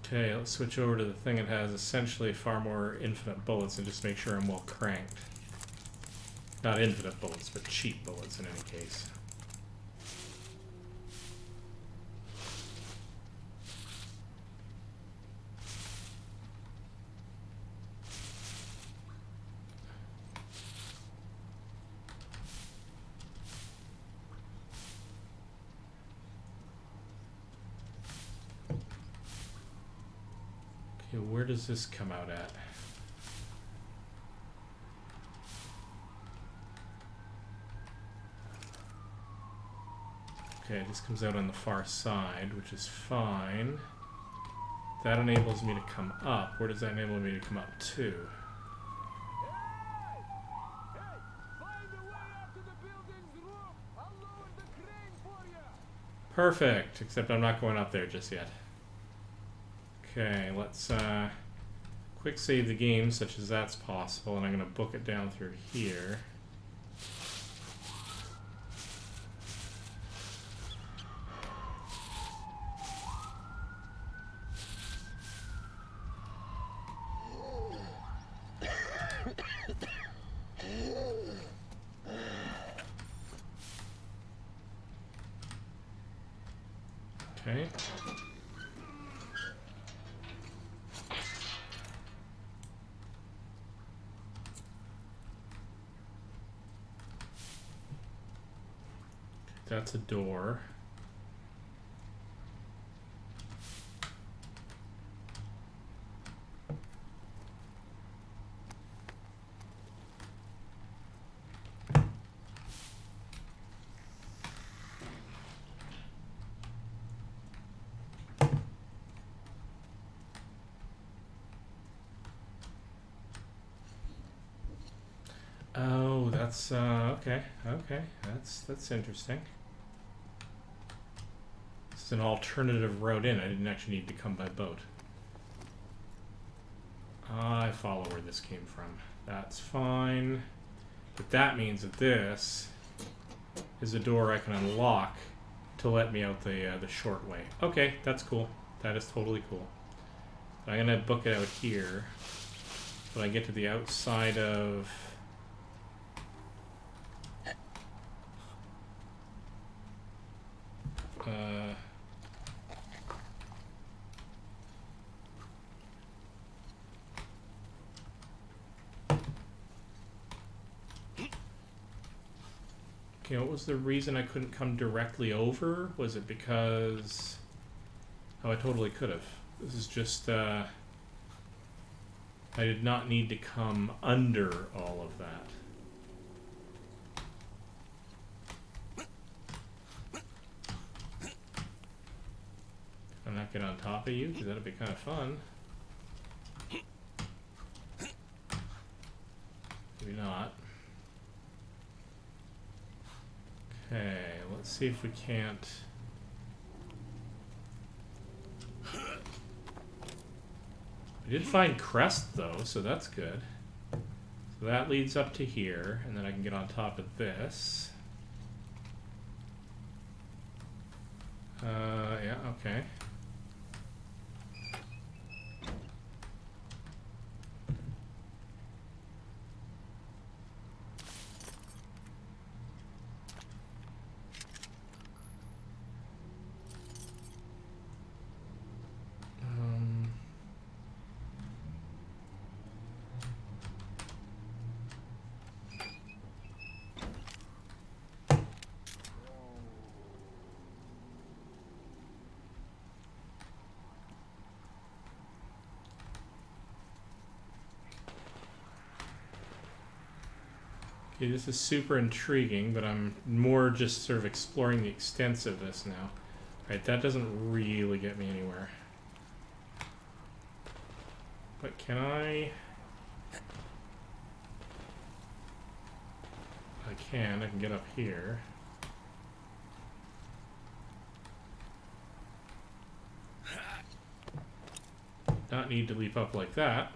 Okay, let's switch over to the thing that has essentially far more infinite bullets and just make sure I'm well cranked. Not infinite bullets, but cheap bullets in any case. Okay, where does this come out at? Okay, this comes out on the far side, which is fine. That enables me to come up. Where does that enable me to come up to? Hey! Hey! Find a way up to the building's roof! I'll lower the crane for you! Perfect, except I'm not going up there just yet. Okay, let's quick save the game such as that's possible, and I'm going to book it down through here. Okay. That's a door. Oh, that's okay. Okay, that's interesting. This is an alternative route in. I didn't actually need to come by boat. I follow where this came from. That's fine. But that means that this is a door I can unlock to let me out the short way. Okay, that's cool. That is totally cool. But I'm gonna book it out here. When I get to the outside of okay, what was the reason I couldn't come directly over? Was it because... Oh, I totally could have. This is just, I did not need to come under all of that. Can I not get on top of you? Because that'd be kind of fun. Maybe not. Okay, let's see if we can't... I did find crest though, so that's good. So that leads up to here, and then I can get on top of this. Yeah, okay. Okay, this is super intriguing, but I'm more just sort of exploring the extents of this now. Right, that doesn't really get me anywhere. But can I... I can get up here. Not need to leap up like that.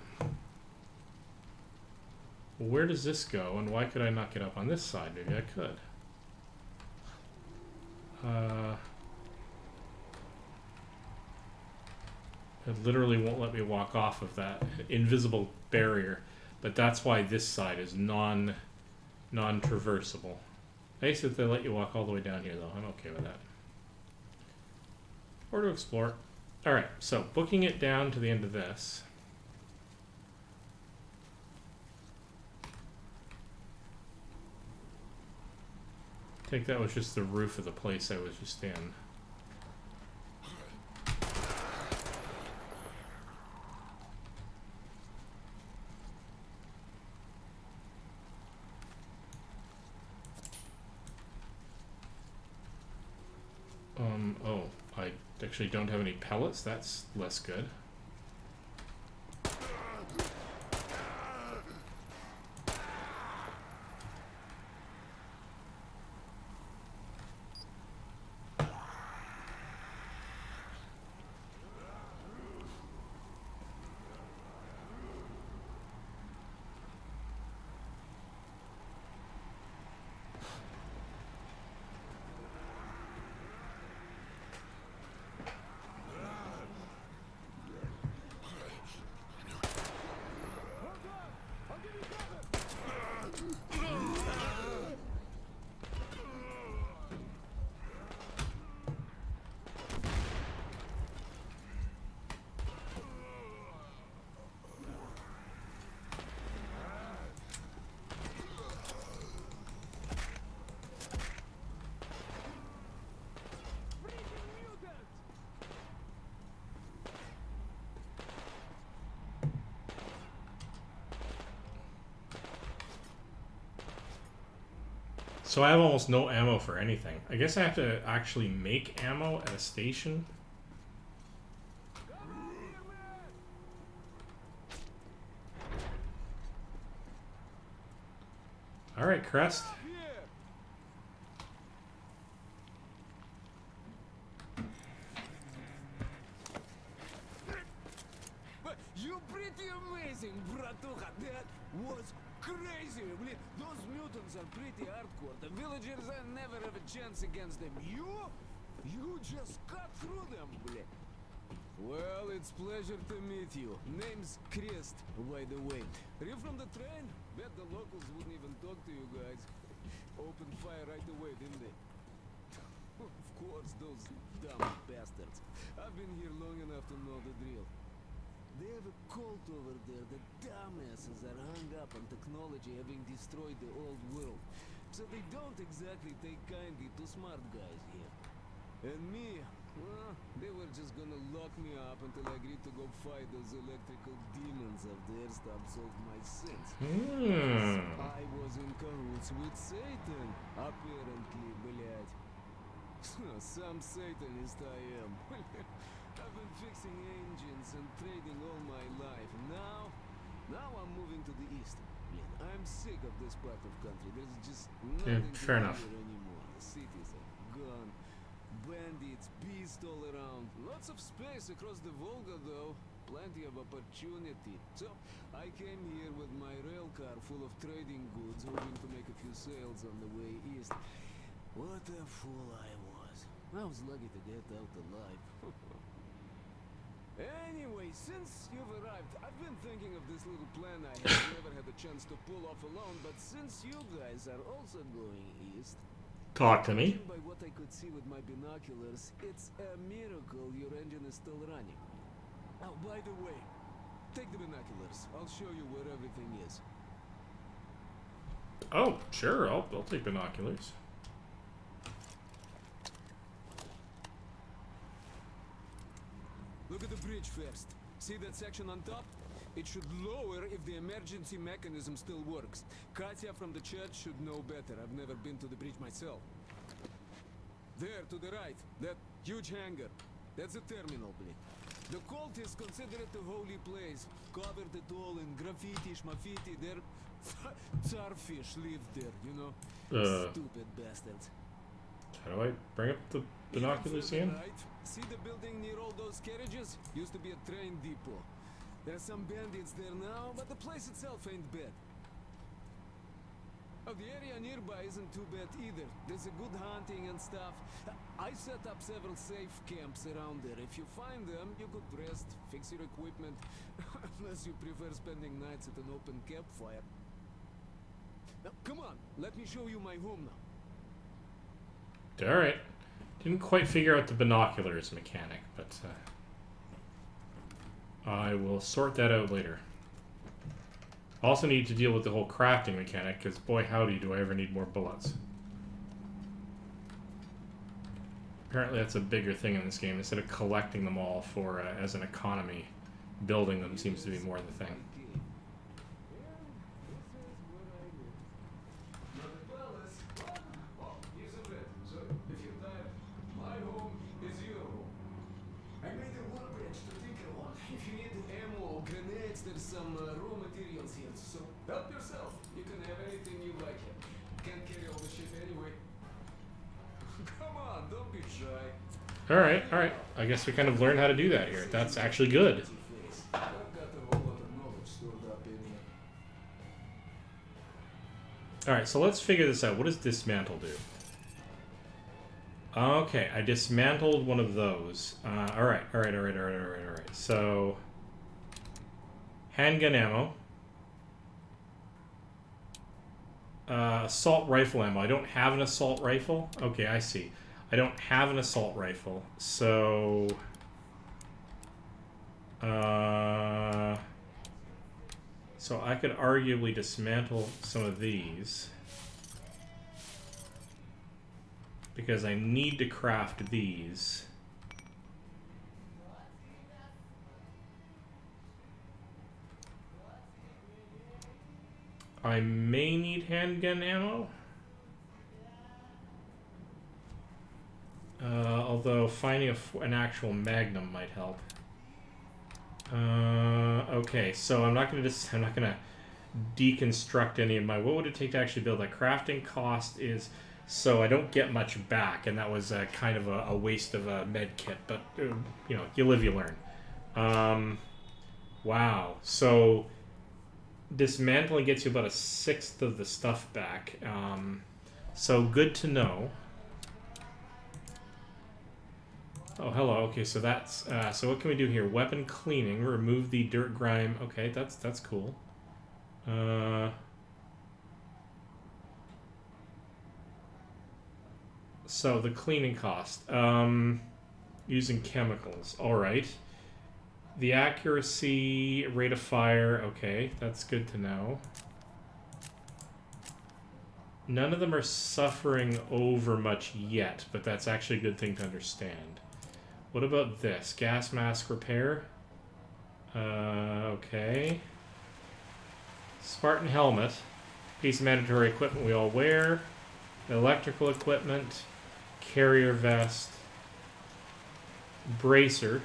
Well, where does this go, and why could I not get up on this side? Maybe I could. It literally won't let me walk off of that invisible barrier, but that's why this side is non-traversable. Nice that they let you walk all the way down here, though. I'm okay with that. Or to explore. Alright, so booking it down to the end of this. I think that was just the roof of the place I was just in. Oh, I actually don't have any pellets. That's less good. So I have almost no ammo for anything. I guess I have to actually make ammo at a station. Alright, Crest. You pretty amazing, bratuха. That was crazy. Блин, those mutants are pretty hardcore. The villagers never have a chance against them. You just cut through them, блин. Well, it's pleasure to meet you. Name's Crest, by the way. Are you from the train? Bet the locals wouldn't even talk to you guys. Opened fire right away, didn't they? Of course, those dumb bastards. I've been here long enough to know the drill. They have a cult over there. The dumbasses are hung up on technology having destroyed the old world. So they don't exactly take kindly to smart guys here. And me, well, they were just gonna lock me up until I agreed to go fight those electrical demons of theirs to absolve my sins. I was in cahoots with Satan, apparently, блядь. Some Satanist I am. I've been fixing engines and trading all my life. Now I'm moving to the east. I'm sick of this part of country. There's just nothing fair to do enough. here anymore. The cities are gone. Bandits, beasts all around. Lots of space across the Volga, though. Plenty of opportunity. So I came here with my rail car full of trading goods, hoping to make a few sales on the way east. What a fool I was. I was lucky to get out alive. Anyway, since you've arrived, I've been thinking of this little plan I have never had a chance to pull off alone, but since you guys are also going east... Talk to me. By what I could see with my binoculars, it's a miracle your engine is still running. Oh, by the way, take the binoculars. I'll show you where everything is. Oh, sure. I'll take binoculars. Look at the bridge first. See that section on top? It should lower if the emergency mechanism still works. Katya from the church should know better. I've never been to the bridge myself. There, to the right. That huge hangar. That's a terminal, please. The cultists consider it a holy place. Covered it all in graffiti, schmaffiti. Their starfish live there, you know? Stupid bastards. How do I bring up the binoculars Even again? further right, see the building near all those carriages? Used to be a train depot. There's some bandits there now, but the place itself ain't bad. Oh, the area nearby isn't too bad either. There's a good hunting and stuff. I set up several safe camps around there. If you find them, you could rest, fix your equipment. Unless you prefer spending nights at an open campfire. Now, come on, let me show you my home now. Alright. Didn't quite figure out the binoculars mechanic, but I will sort that out later. Also need to deal with the whole crafting mechanic, because boy howdy do I ever need more bullets. Apparently that's a bigger thing in this game. Instead of collecting them all for as an economy, building them seems to be more the thing. There's some raw materials here, so help yourself. You can have anything you like here. Can't carry all the shit anyway. Come on, don't be shy. Alright. I guess we kind of learned how to do that here. That's actually good. I've got a whole lot of knowledge stored up in here. Alright, so let's figure this out. What does dismantle do? Okay, I dismantled one of those. Alright. So, handgun ammo. Assault rifle ammo. I don't have an assault rifle. Okay, I see. I don't have an assault rifle. So... so I could arguably dismantle some of these. Because I need to craft these. I may need handgun ammo. Although finding an actual magnum might help. Okay, so I'm not gonna deconstruct any of my. What would it take to actually build that? Crafting cost is, so I don't get much back, and that was kind of a waste of a med kit. But you know, you live, you learn. Wow. So dismantling gets you about 1/6 of the stuff back. So good to know. Oh, hello. Okay, so that's so what can we do here? Weapon cleaning, remove the dirt grime. Okay, that's cool. So the cleaning cost, using chemicals. All right. The accuracy, rate of fire. Okay, that's good to know. None of them are suffering over much yet, but that's actually a good thing to understand. What about this? Gas mask repair? Okay. Spartan helmet. Piece of mandatory equipment we all wear. Electrical equipment. Carrier vest. Bracer.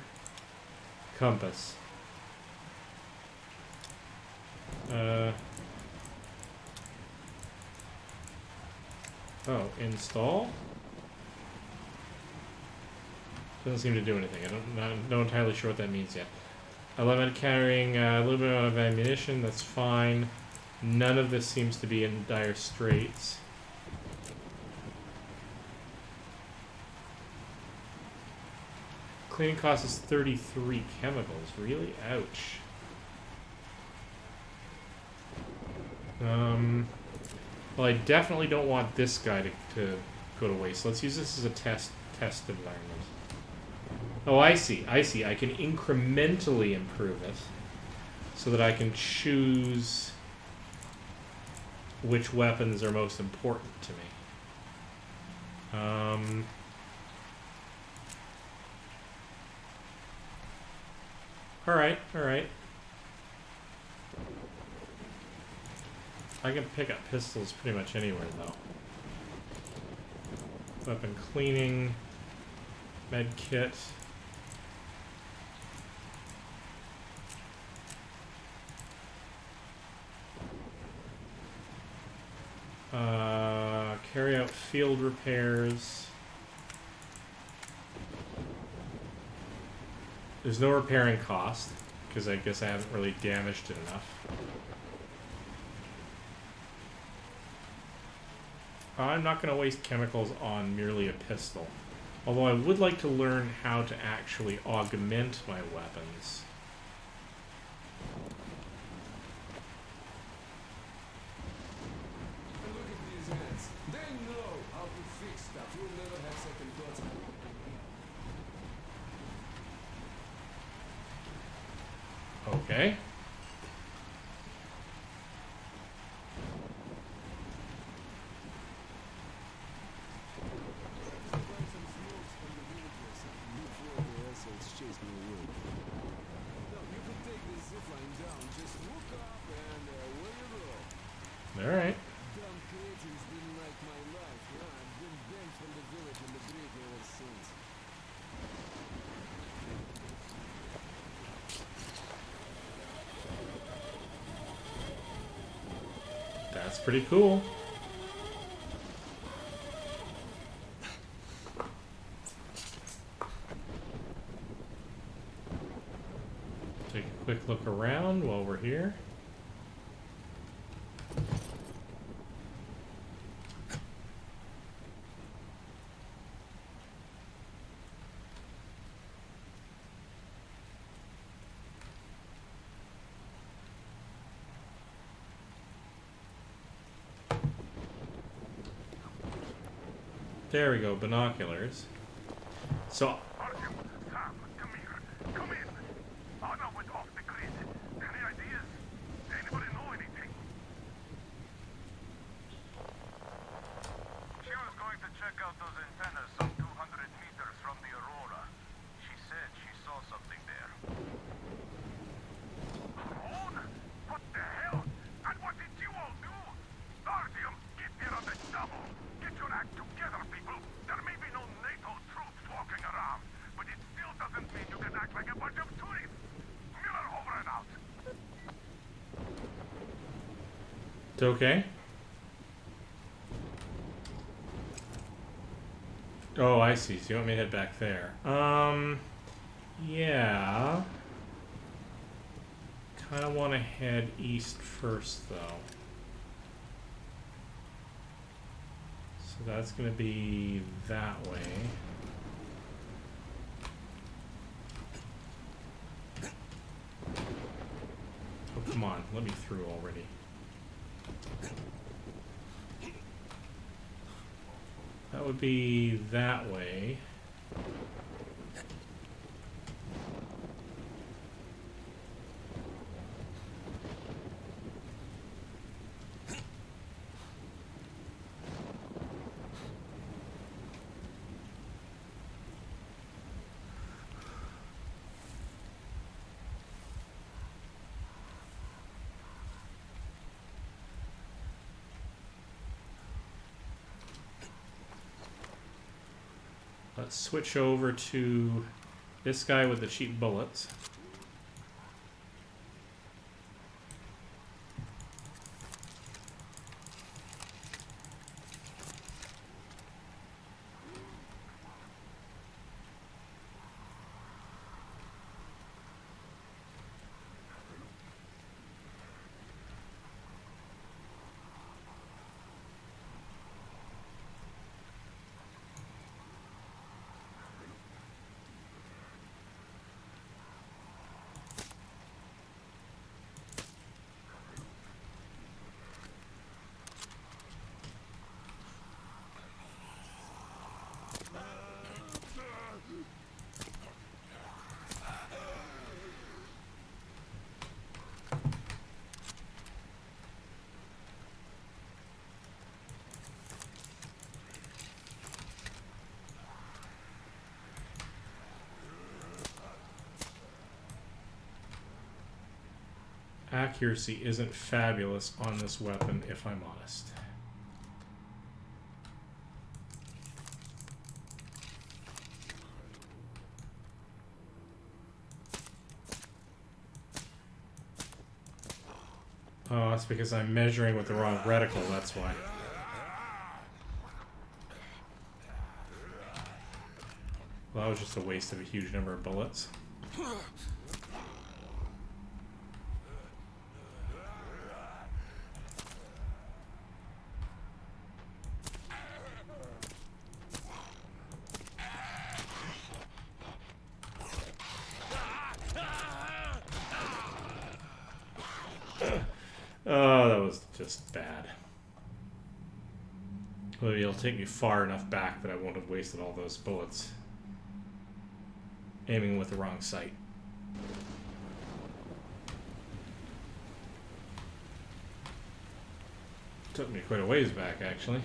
Compass. Oh, install? Doesn't seem to do anything. I'm not entirely sure what that means yet. 11 carrying a little bit of ammunition, that's fine. None of this seems to be in dire straits. Cleaning cost is 33 chemicals. Really? Ouch. Well, I definitely don't want this guy to go to waste. Let's use this as a test environment. Oh, I see. I can incrementally improve it so that I can choose which weapons are most important to me. Alright. I can pick up pistols pretty much anywhere, though. Weapon cleaning, med kit. Carry out field repairs. There's no repairing cost, because I guess I haven't really damaged it enough. I'm not going to waste chemicals on merely a pistol. Although I would like to learn how to actually augment my weapons. And look at these ants. They know how to fix stuff. You'll never have second thoughts. Okay. All right. Dumb creatures didn't like my life. Yeah, I've been banned from the village and the brig ever since. That's pretty cool. Take a quick look around while we're here. There we go, binoculars. So, Artyom, Sam, come here. Come in. Anna went off the grid. Any ideas? Anybody know anything? She was going to check out those antennas some 200 meters from the Aurora. She said she saw something there. Drone? What the hell? And what did you all do? Artyom, get here on the double. Get your act together, people. There may be no NATO troops walking around, but it still doesn't mean you can act like a bunch of tourists. Miller over and out. it's okay. Oh, I see. So you want me to head back there? Yeah. Kind of want to head east first, though. So that's going to be that way. Oh, come on. Let me through already. That would be that way. Let's switch over to this guy with the cheap bullets. Accuracy isn't fabulous on this weapon, if I'm honest. Oh, that's because I'm measuring with the wrong reticle, that's why. Well, that was just a waste of a huge number of bullets. Oh, that was just bad. Maybe it'll take me far enough back that I won't have wasted all those bullets aiming with the wrong sight. Took me quite a ways back, actually.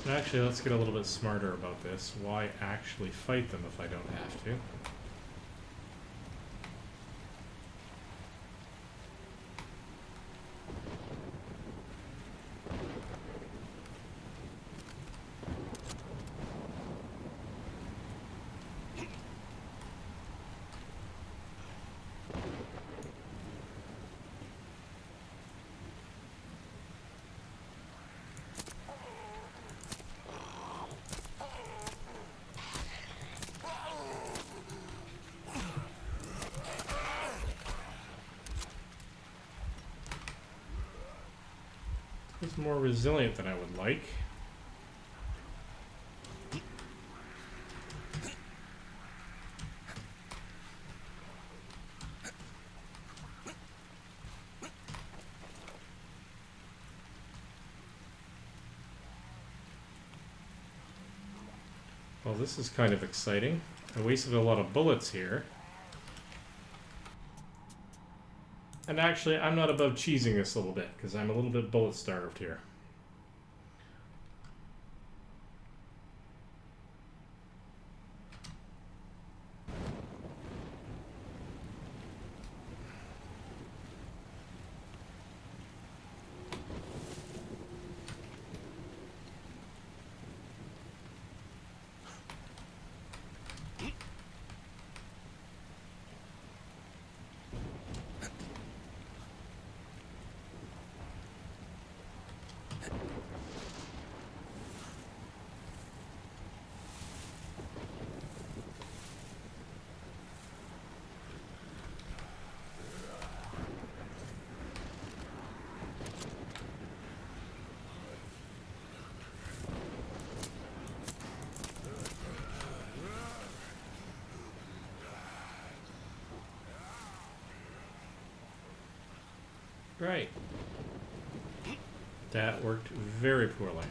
Actually, let's get a little bit smarter about this. Why actually fight them if I don't have to? It's more resilient than I would like. Well, this is kind of exciting. I wasted a lot of bullets here. And actually, I'm not above cheesing this a little bit, because I'm a little bit bullet starved here. Right. That worked very poorly.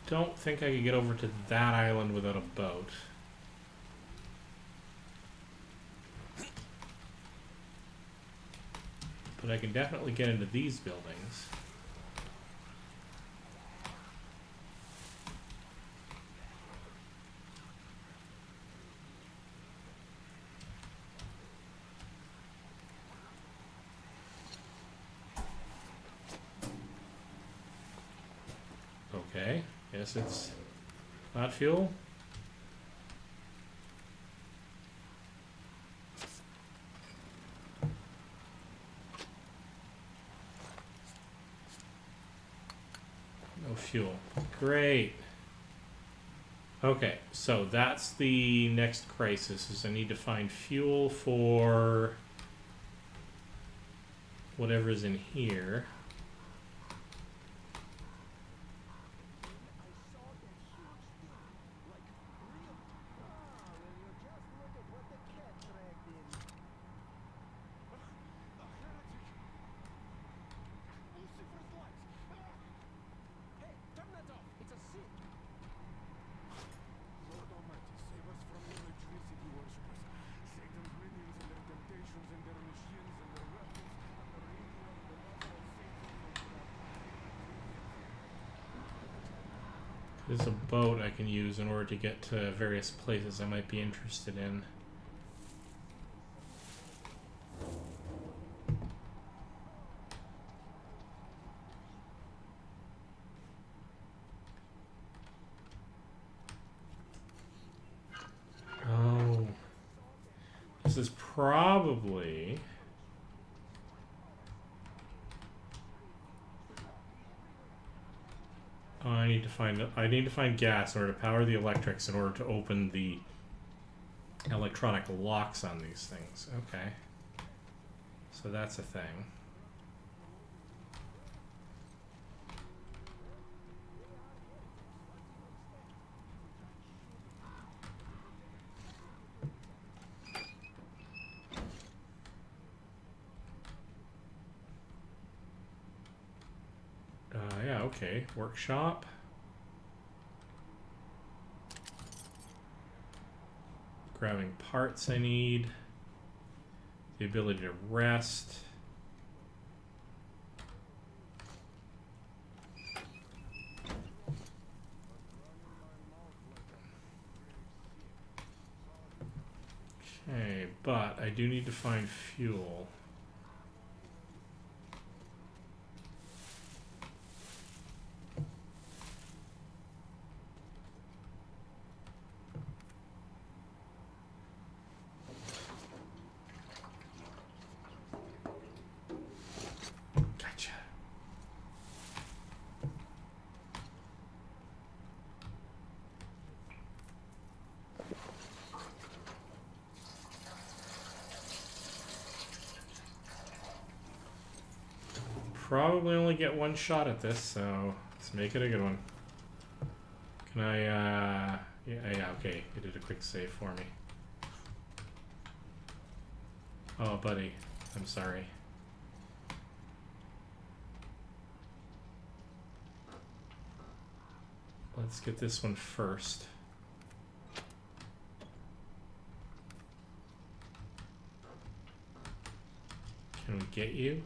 Don't think I could get over to that island without a boat. But I can definitely get into these buildings. Okay, guess it's not fuel. No fuel. Great. Okay, so that's the next crisis, is I need to find fuel for whatever's in here. There's a boat I can use in order to get to various places I might be interested in. Oh. This is probably... Oh, I need to find gas in order to power the electrics in order to open the electronic locks on these things. Okay. So that's a thing. Yeah, okay. Workshop. Grabbing parts I need. The ability to rest. Okay, but I do need to find fuel. Gotcha. Probably only get one shot at this, so let's make it a good one. Can I, yeah, okay, you did a quick save for me. Oh, buddy, I'm sorry. Let's get this one first. Can we get you?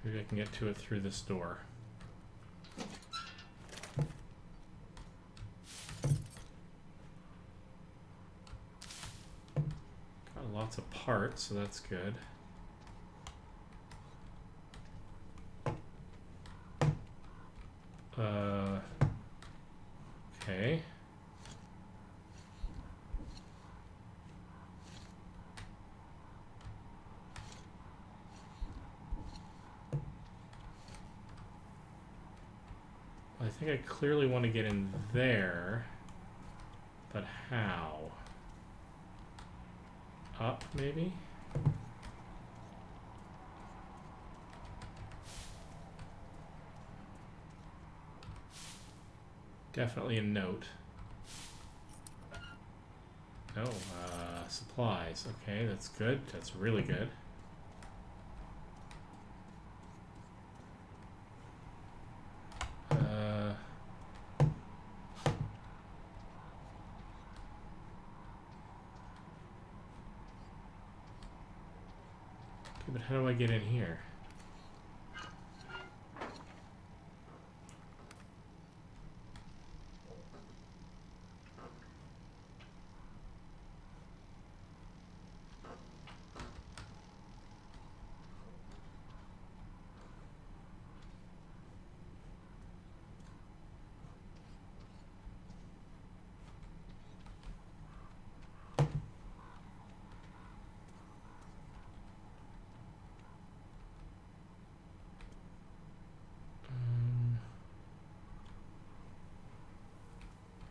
Maybe I can get to it through this door. Got lots of parts, so that's good. Okay. I think I clearly want to get in there, but how? Up, maybe? Definitely a note. No, supplies. Okay, that's good. That's really good. Okay, but how do I get in here?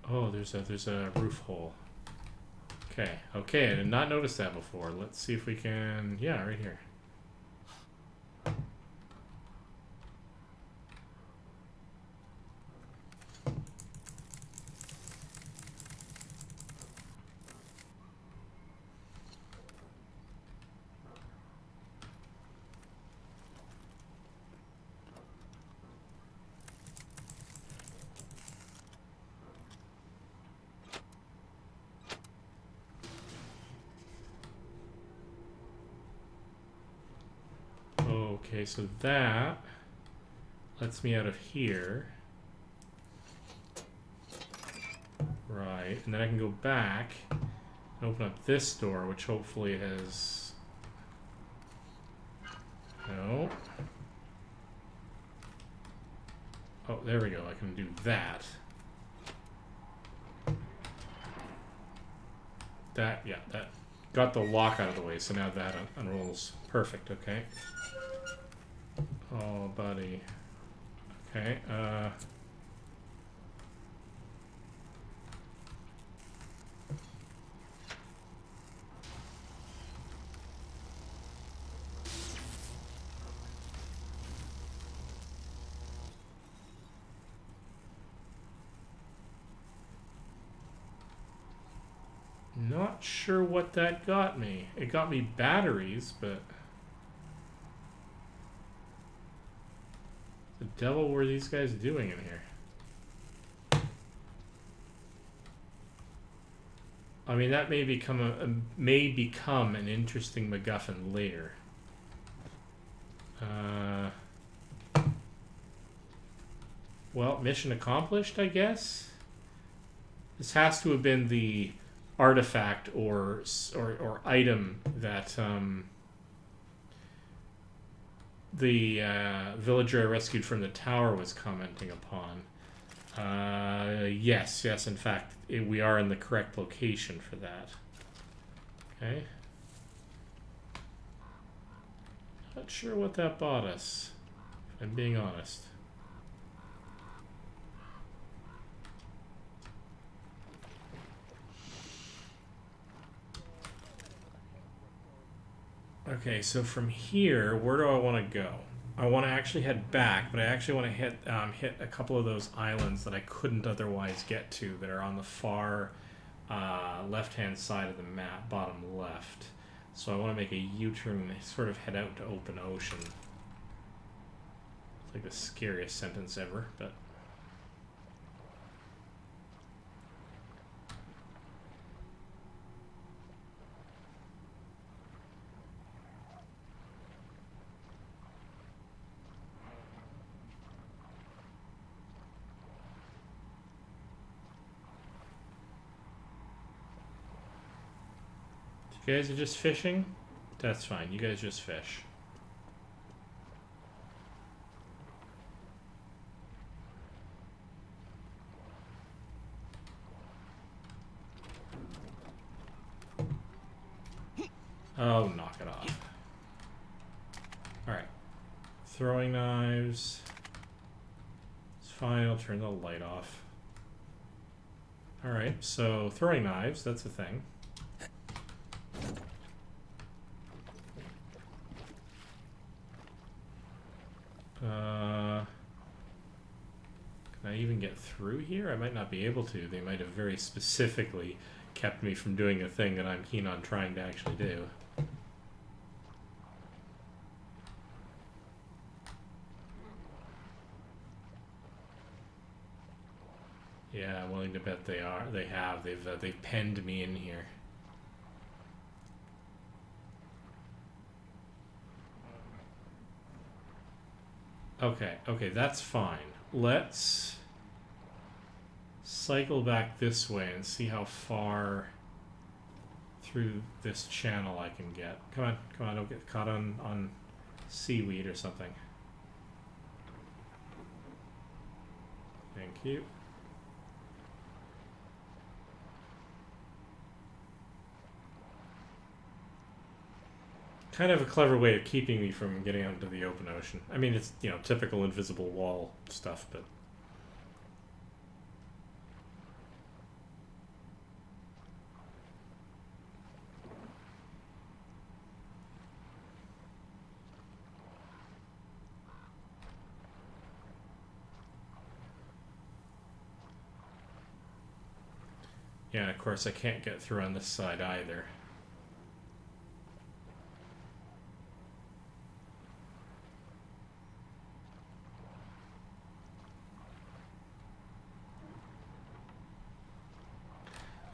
Oh, there's a roof hole. Okay, okay, I did not notice that before. Let's see if we can, yeah, right here. Okay, so that lets me out of here. Right, and then I can go back and open up this door, which hopefully has... No. Oh, there we go. I can do that. That, yeah, that got the lock out of the way, so now that unrolls. Perfect, okay. Oh, buddy. Okay, not sure what that got me. It got me batteries, but... The devil were these guys doing in here? I mean, that may become an interesting MacGuffin later. Well, mission accomplished, I guess. This has to have been the artifact or item that the villager I rescued from the tower was commenting upon. Yes, in fact, we are in the correct location for that. Okay. Not sure what that bought us, if I'm being honest. Okay, so from here, where do I want to go? I want to actually head back, but I actually want to hit a couple of those islands that I couldn't otherwise get to that are on the far left-hand side of the map, bottom left. So I want to make a U-turn and sort of head out to open ocean. It's like the scariest sentence ever, but... You guys are just fishing? That's fine. You guys just fish. Oh, knock it off. Alright. Throwing knives. It's fine. I'll turn the light off. Alright, so throwing knives. That's a thing. Can I even get through here? I might not be able to. They might have very specifically kept me from doing a thing that I'm keen on trying to actually do. Yeah, I'm willing to bet they are. They have. They've penned me in here. Okay, that's fine. Let's cycle back this way and see how far through this channel I can get. Come on, don't get caught on seaweed or something. Thank you. Kind of a clever way of keeping me from getting out into the open ocean. I mean, it's, you know, typical invisible wall stuff, but... Yeah, and of course I can't get through on this side either.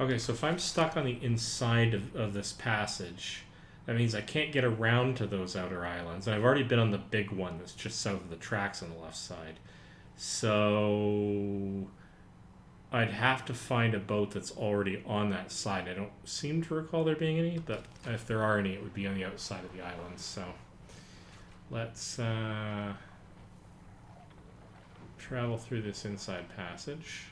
Okay, so if I'm stuck on the inside of this passage, That means I can't get around to those outer islands. And I've already been on the big one that's just south of the tracks on the left side. So I'd have to find a boat that's already on that side. I don't seem to recall there being any, but if there are any, it would be on the outside of the island. So let's travel through this inside passage.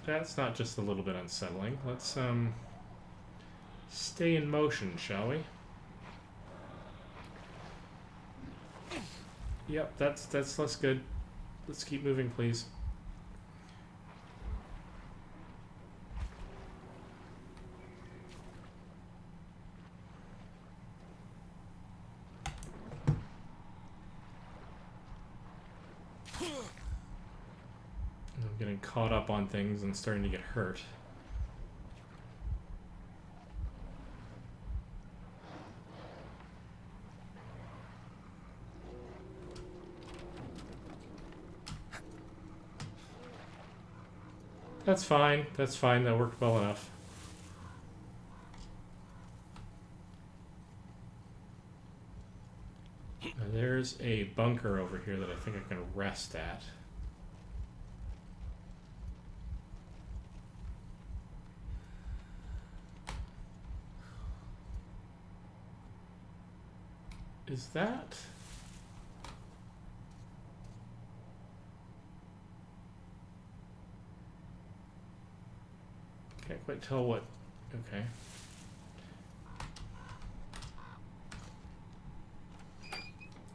That's not just a little bit unsettling. Let's stay in motion, shall we? Yep, that's less good. Let's keep moving, please. I'm getting caught up on things and starting to get hurt. That's fine. That's fine. That worked well enough. Now there's a bunker over here that I think I can rest at. Is that... Can't quite tell what... Okay.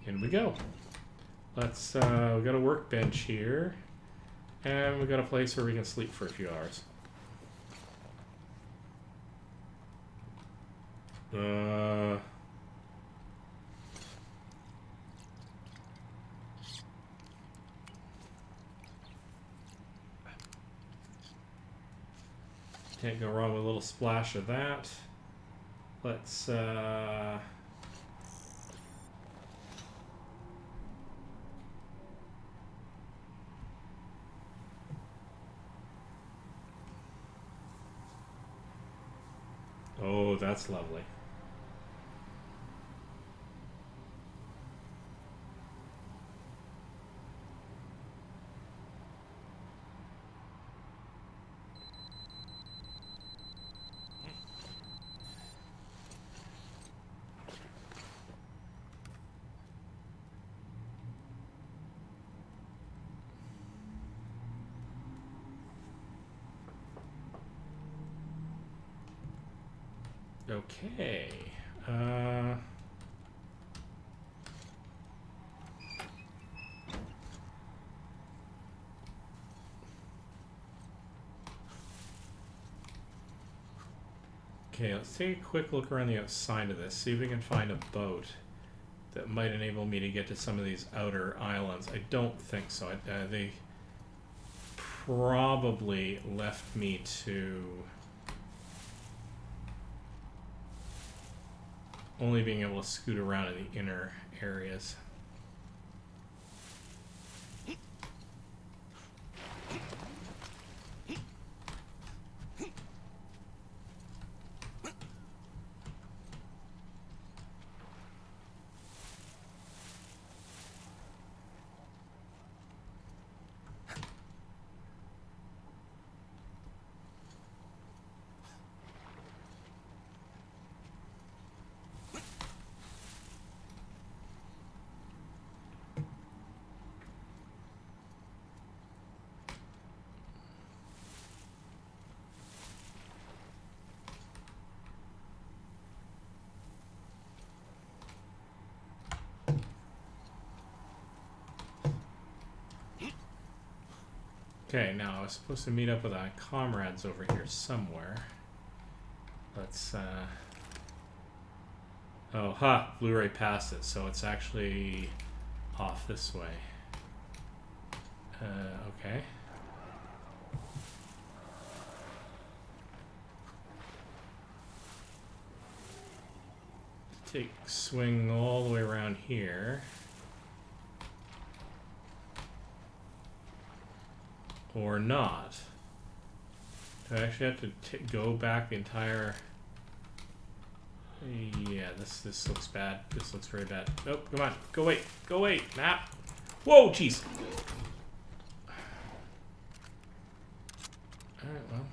In we go. Let's, we got a workbench here. And we got a place where we can sleep for a few hours. Can't go wrong with a little splash of that. Let's, oh, that's lovely. Okay. Okay, let's take a quick look around the outside of this, see if we can find a boat that might enable me to get to some of these outer islands. I don't think so. They probably left me to only being able to scoot around in the inner areas. Okay, now I was supposed to meet up with our comrades over here somewhere. Let's, oh, ha! Blu-ray passed it, so it's actually off this way. Okay. Take swing all the way around here. Or not. Do I actually have to go back the entire... Yeah, this looks bad. This looks very bad. Nope, come on. Go away. Go away, map. Whoa, jeez. Alright, well.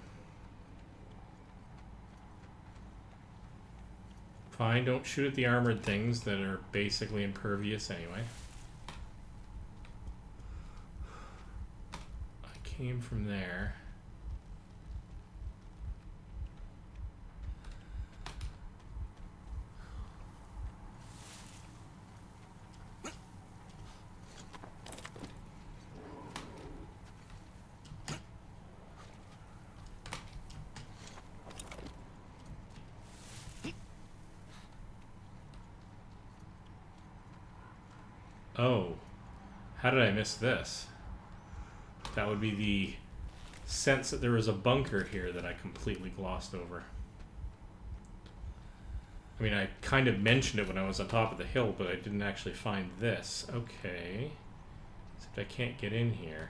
Fine, don't shoot at the armored things that are basically impervious anyway. I came from there. Oh, how did I miss this? That would be the sense that there was a bunker here that I completely glossed over. I mean, I kind of mentioned it when I was on top of the hill, but I didn't actually find this. Okay. Except I can't get in here.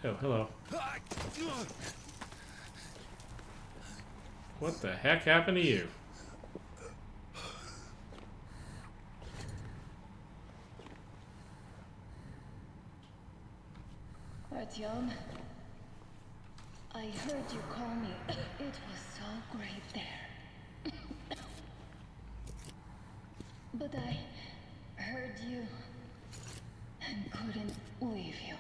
Okay. Oh, hello. What the heck happened to you? Artyom, I heard you call me. It was so great there. But I heard you and couldn't leave you.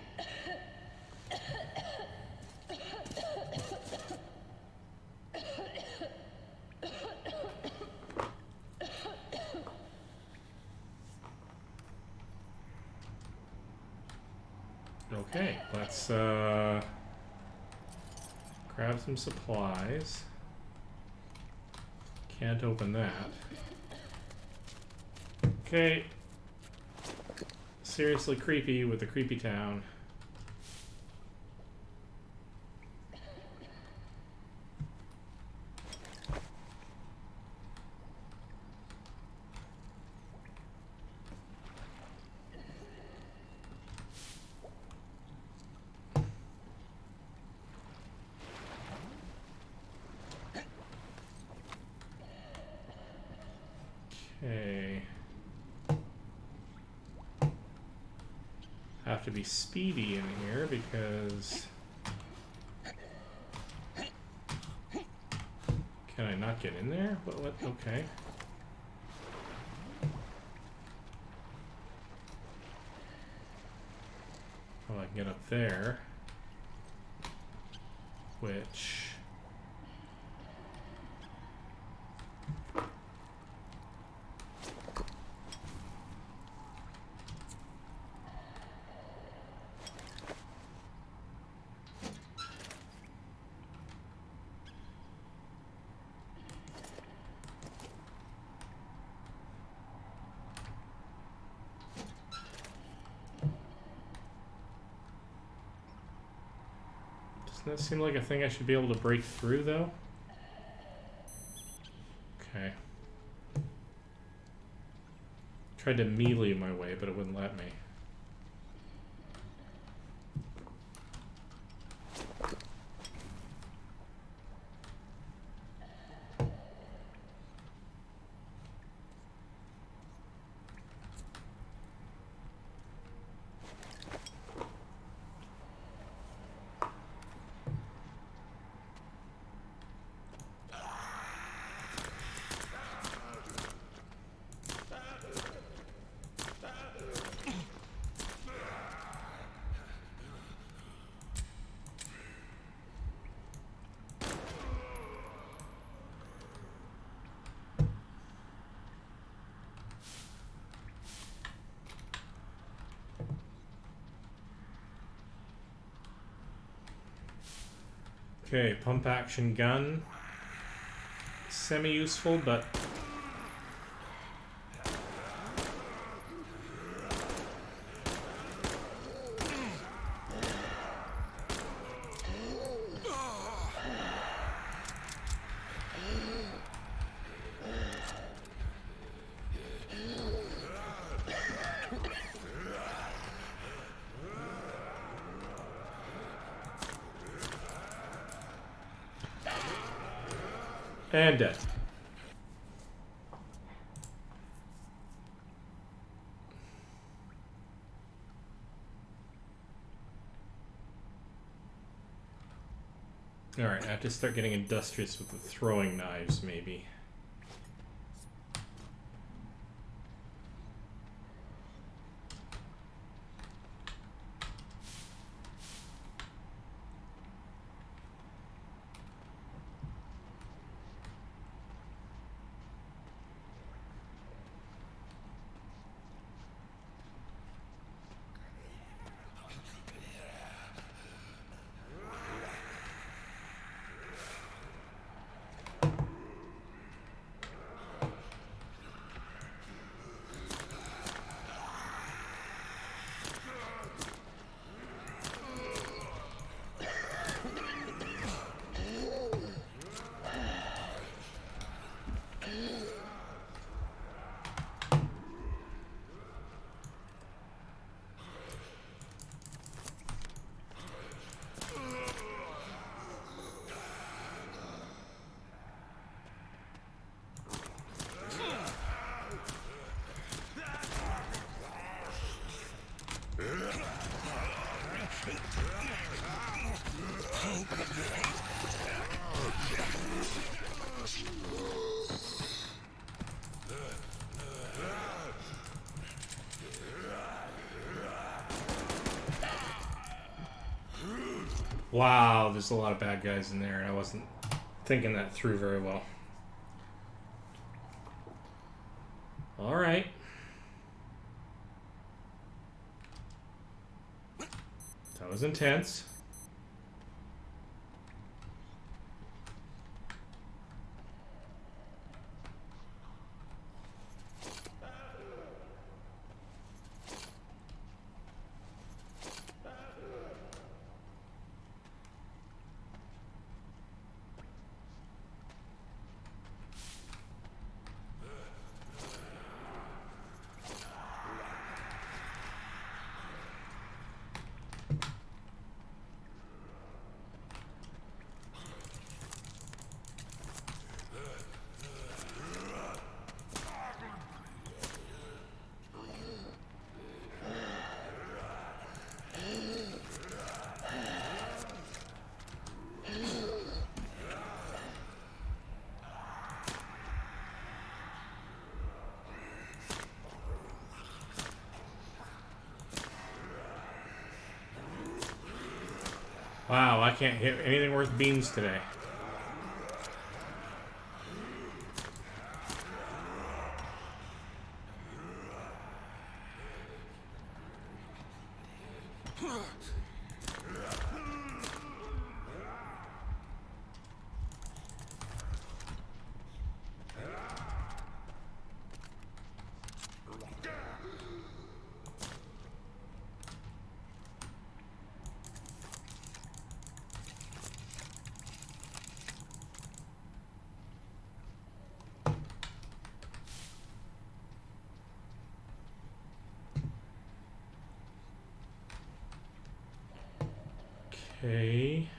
Okay, let's grab some supplies. Can't open that. Okay. Seriously creepy with the creepy town. Okay. Have to be speedy in here because... Can I not get in there? What? Okay. Well, I can get up there. Which... Doesn't that seem like a thing I should be able to break through, though? Okay. Tried to melee my way, but it wouldn't let me. Okay, pump action gun. Semi-useful, but And dead. Alright, I have to start getting industrious with the throwing knives, maybe. Wow, there's a lot of bad guys in there, and I wasn't thinking that through very well. Alright. That was intense. Wow, I can't hit anything worth beans today. Okay.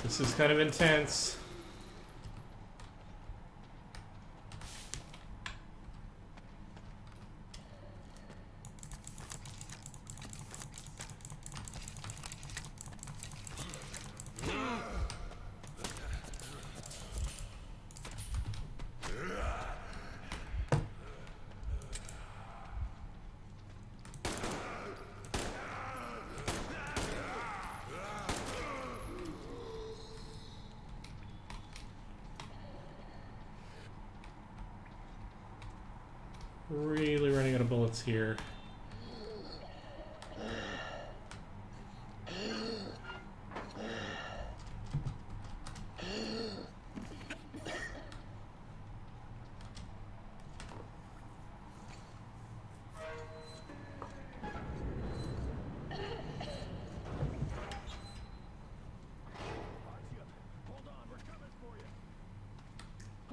This is kind of intense. Really running out of bullets here.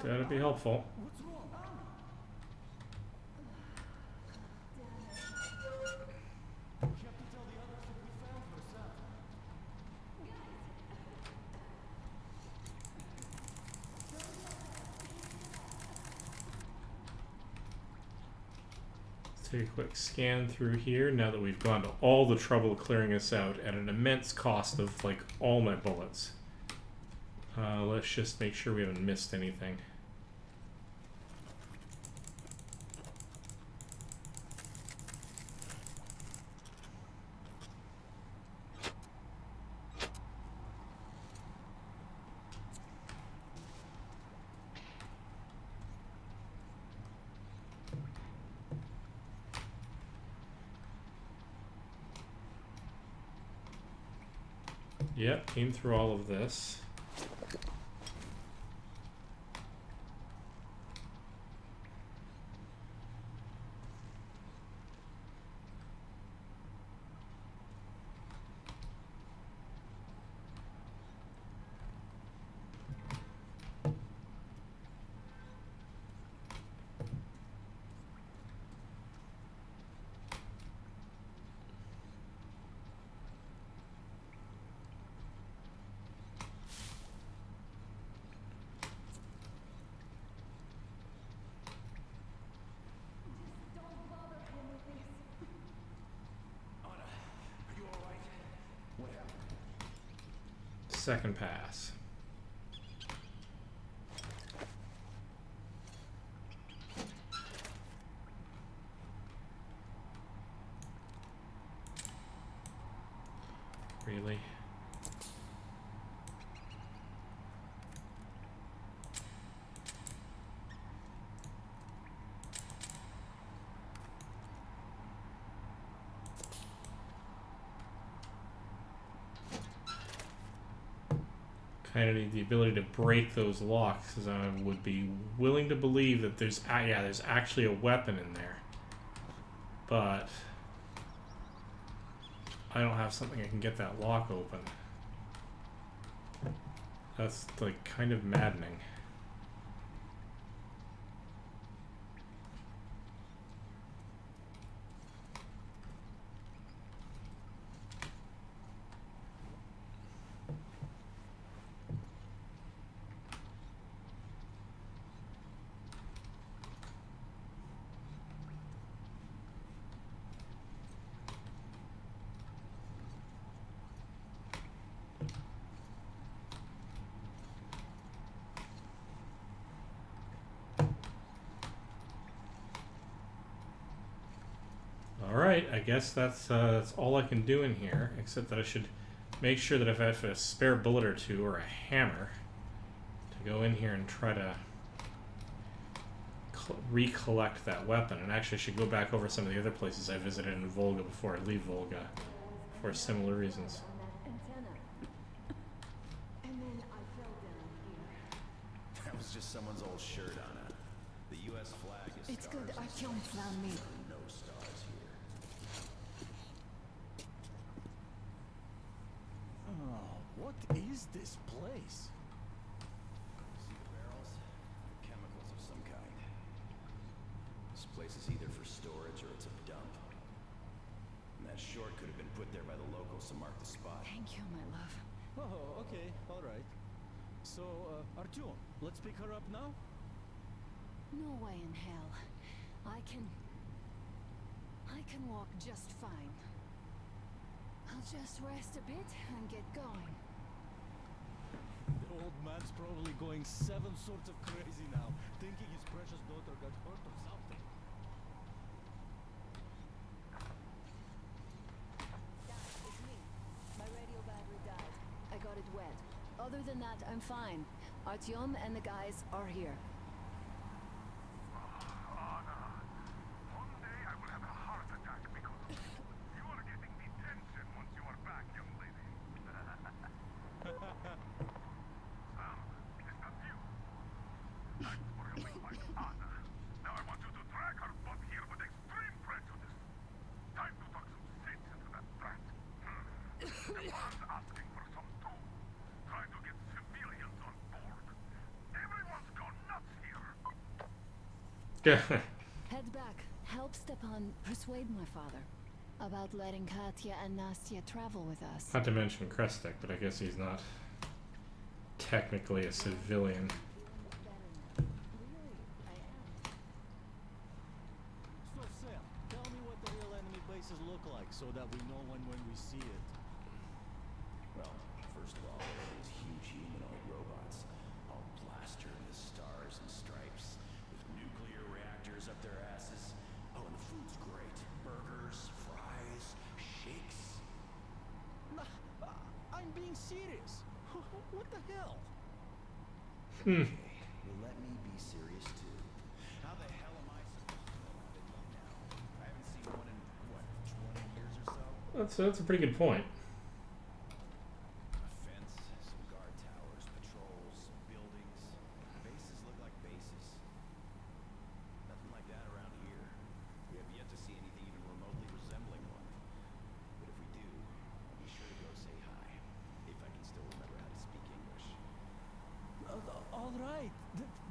That'd be helpful. What's wrong? You have to tell the others that we found her, Sam. Let's take a quick scan through here now that we've gone to all the trouble of clearing this out at an immense cost of like all my bullets. Let's just make sure we haven't missed anything. Yep, came through all of this. Second pass. Really? Kind of need the ability to break those locks, because I would be willing to believe that there's there's actually a weapon in there, but I don't have something that can get that lock open. That's like kind of maddening. Alright, I guess that's all I can do in here, except that I should make sure that if I have a spare bullet or two or a hammer to go in here and try to recollect that weapon. And actually I should go back over some of the other places I visited in Volga before I leave Volga for similar reasons. That was just someone's old shirt on it. The U.S. flag is It's good stars and Artyom found me. no stars here. Oh, what is this place? See the barrels? Chemicals of some kind. This place is either for storage or it's a dump. And that short could have been put there by the locals to mark the spot. Thank you, my love. Oh, okay, all right. So, Artyom, let's pick her up now? No way in hell. I can walk just fine. I'll just rest a bit and get going. The old man's probably going seven sorts of crazy now, thinking his precious daughter got hurt or something. Dad, it's me. My radio battery died. I got it wet. Other than that, I'm fine. Artyom and the guys are here. One day I will have a heart attack because of you. You are getting the tension once you are back, young lady. Sam, is that you? Thanks for helping my Anna. Now I want you to drag her butt here with extreme prejudice. Time to talk some sense into that brat. The man's asking for some too. Trying to get civilians on board. Everyone's gone nuts here. Head back. Help Stepan persuade my father about letting Katya and Nastya travel with us. Not to mention Krestek, but I guess he's not technically a civilian. Really, I am. So, Sam, tell me what the real enemy bases look like so that we know when we see it. Well, first of all, there are these huge humanoid robots, all plastered with stars and stripes, with nuclear reactors up their asses. Oh, and the food's great. Burgers, fries, shakes. Nah, I'm being serious. What the hell? Okay, well, let me be serious too. How the hell am I supposed to know how to eat now? I haven't seen one in, what, 20 years or so? That's a pretty good point. A fence, some guard towers, patrols, buildings. Bases look like bases. Nothing like that around here. We have yet to see anything even remotely resembling one. But if we do, I'll be sure to go say hi. If I can still remember how to speak English. All right,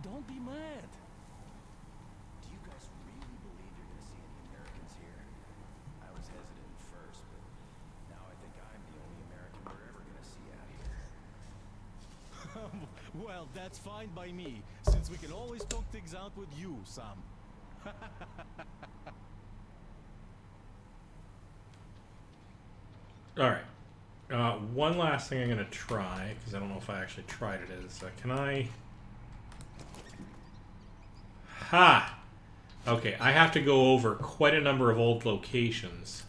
don't be mad. Do you guys really believe you're gonna see any Americans here? I was hesitant at first, but now I think I'm the only American we're ever gonna see out here. Well, that's fine by me, since we can always talk things out with you, Sam. All right. One last thing I'm going to try, because I don't know if I actually tried it, is can I... Ha! Okay, I have to go over quite a number of old locations.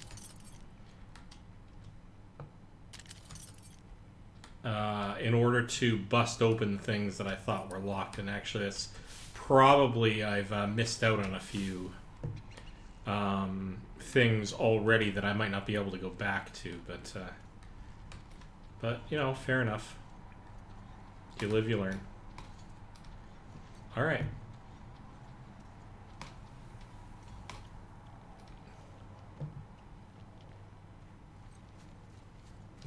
In order to bust open things that I thought were locked, and actually that's probably I've missed out on a few things already that I might not be able to go back to, but you know, fair enough. You live, you learn. All right.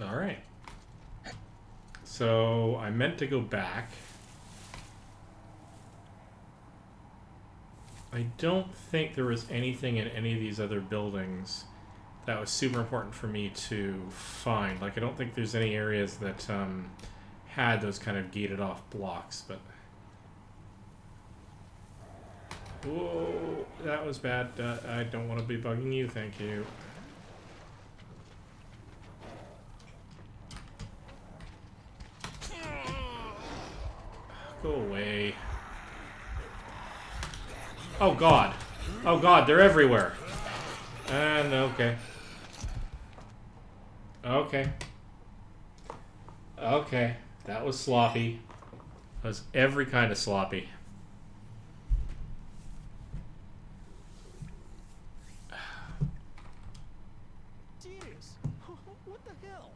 All right. So I meant to go back. I don't think there was anything in any of these other buildings that was super important for me to find. Like, I don't think there's any areas that had those kind of gated off blocks, but... Whoa, that was bad. I don't want to be bugging you, thank you. Go away. Oh god. Oh god, they're everywhere. And okay. Okay. Okay. That was sloppy. That was every kind of sloppy. Serious? What the hell?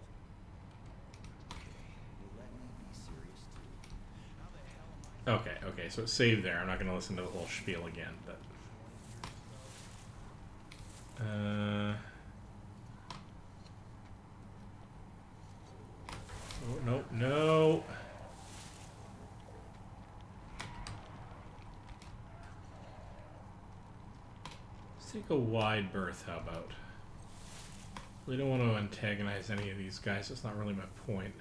Let me be serious too. How the hell am I? Okay, so it's saved there. I'm not going to listen to the whole spiel again, but... Oh, no, no! Let's take a wide berth, how about? We don't want to antagonize any of these guys. That's not really my point.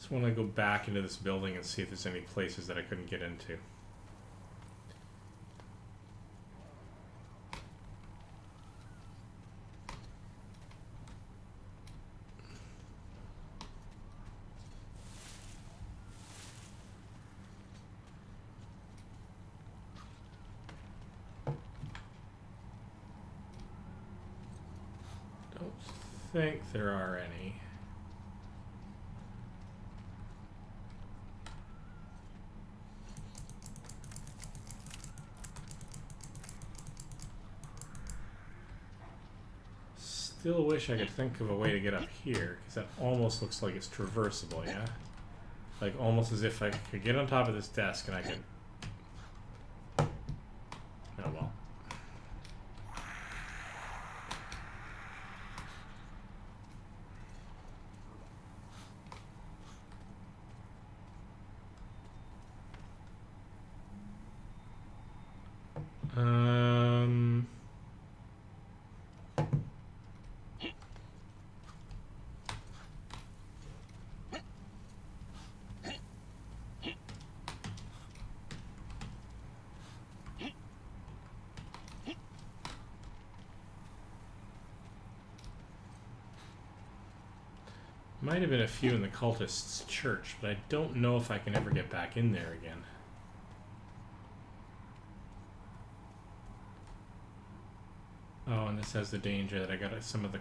Just want to go back into this building and see if there's any places that I couldn't get into. Don't think there are any. Still wish I could think of a way to get up here, because that almost looks like it's traversable, yeah? Like, almost as if I could get on top of this desk and I could... Oh well. Might have been a few in the cultists' church, but I don't know if I can ever get back in there again. Oh, and this has the danger that I got some of the...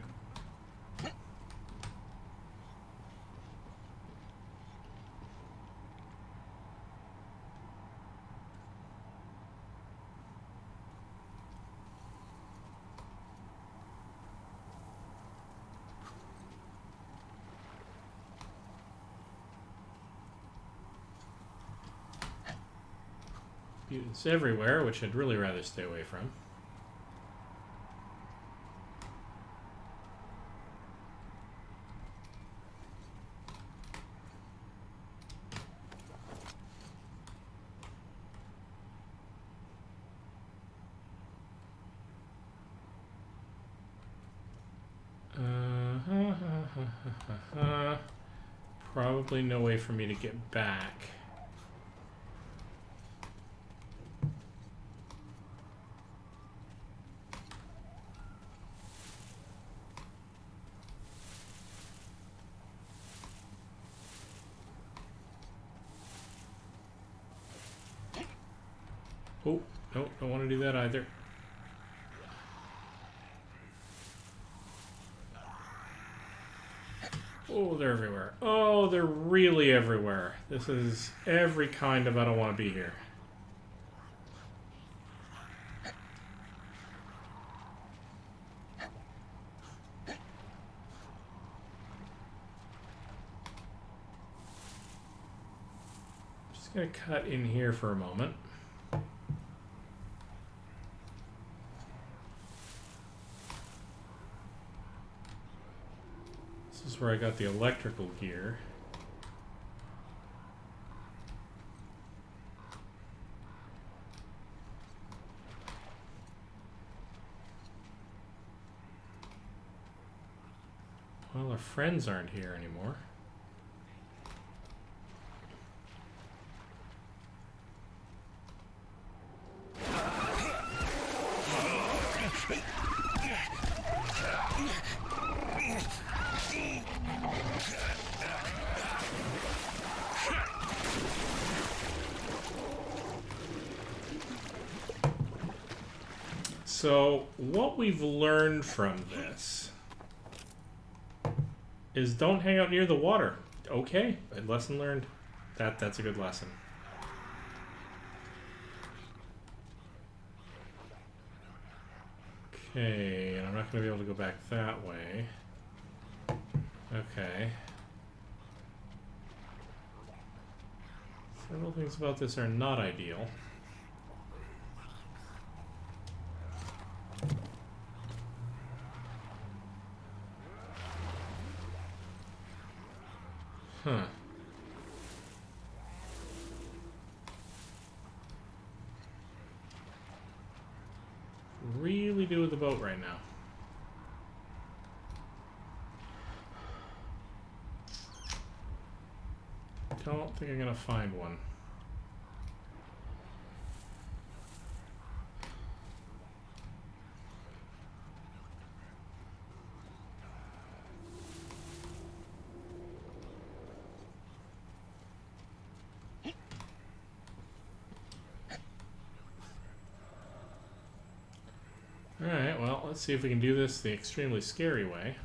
mutants everywhere, which I'd really rather stay away from. Probably no way for me to get back. Oh, no, don't want to do that either. Oh, they're everywhere. Oh, they're really everywhere. This is every kind of I don't want to be here. Just gonna cut in here for a moment. This is where I got the electrical gear. Well, our friends aren't here anymore. So, what we've learned from this is don't hang out near the water. Okay, a lesson learned. That's a good lesson. Okay, and I'm not going to be able to go back that way. Okay. Several things about this are not ideal. Huh. Really do with the boat right now. don't think I'm gonna find one. Alright, well, let's see if we can do this the extremely scary way.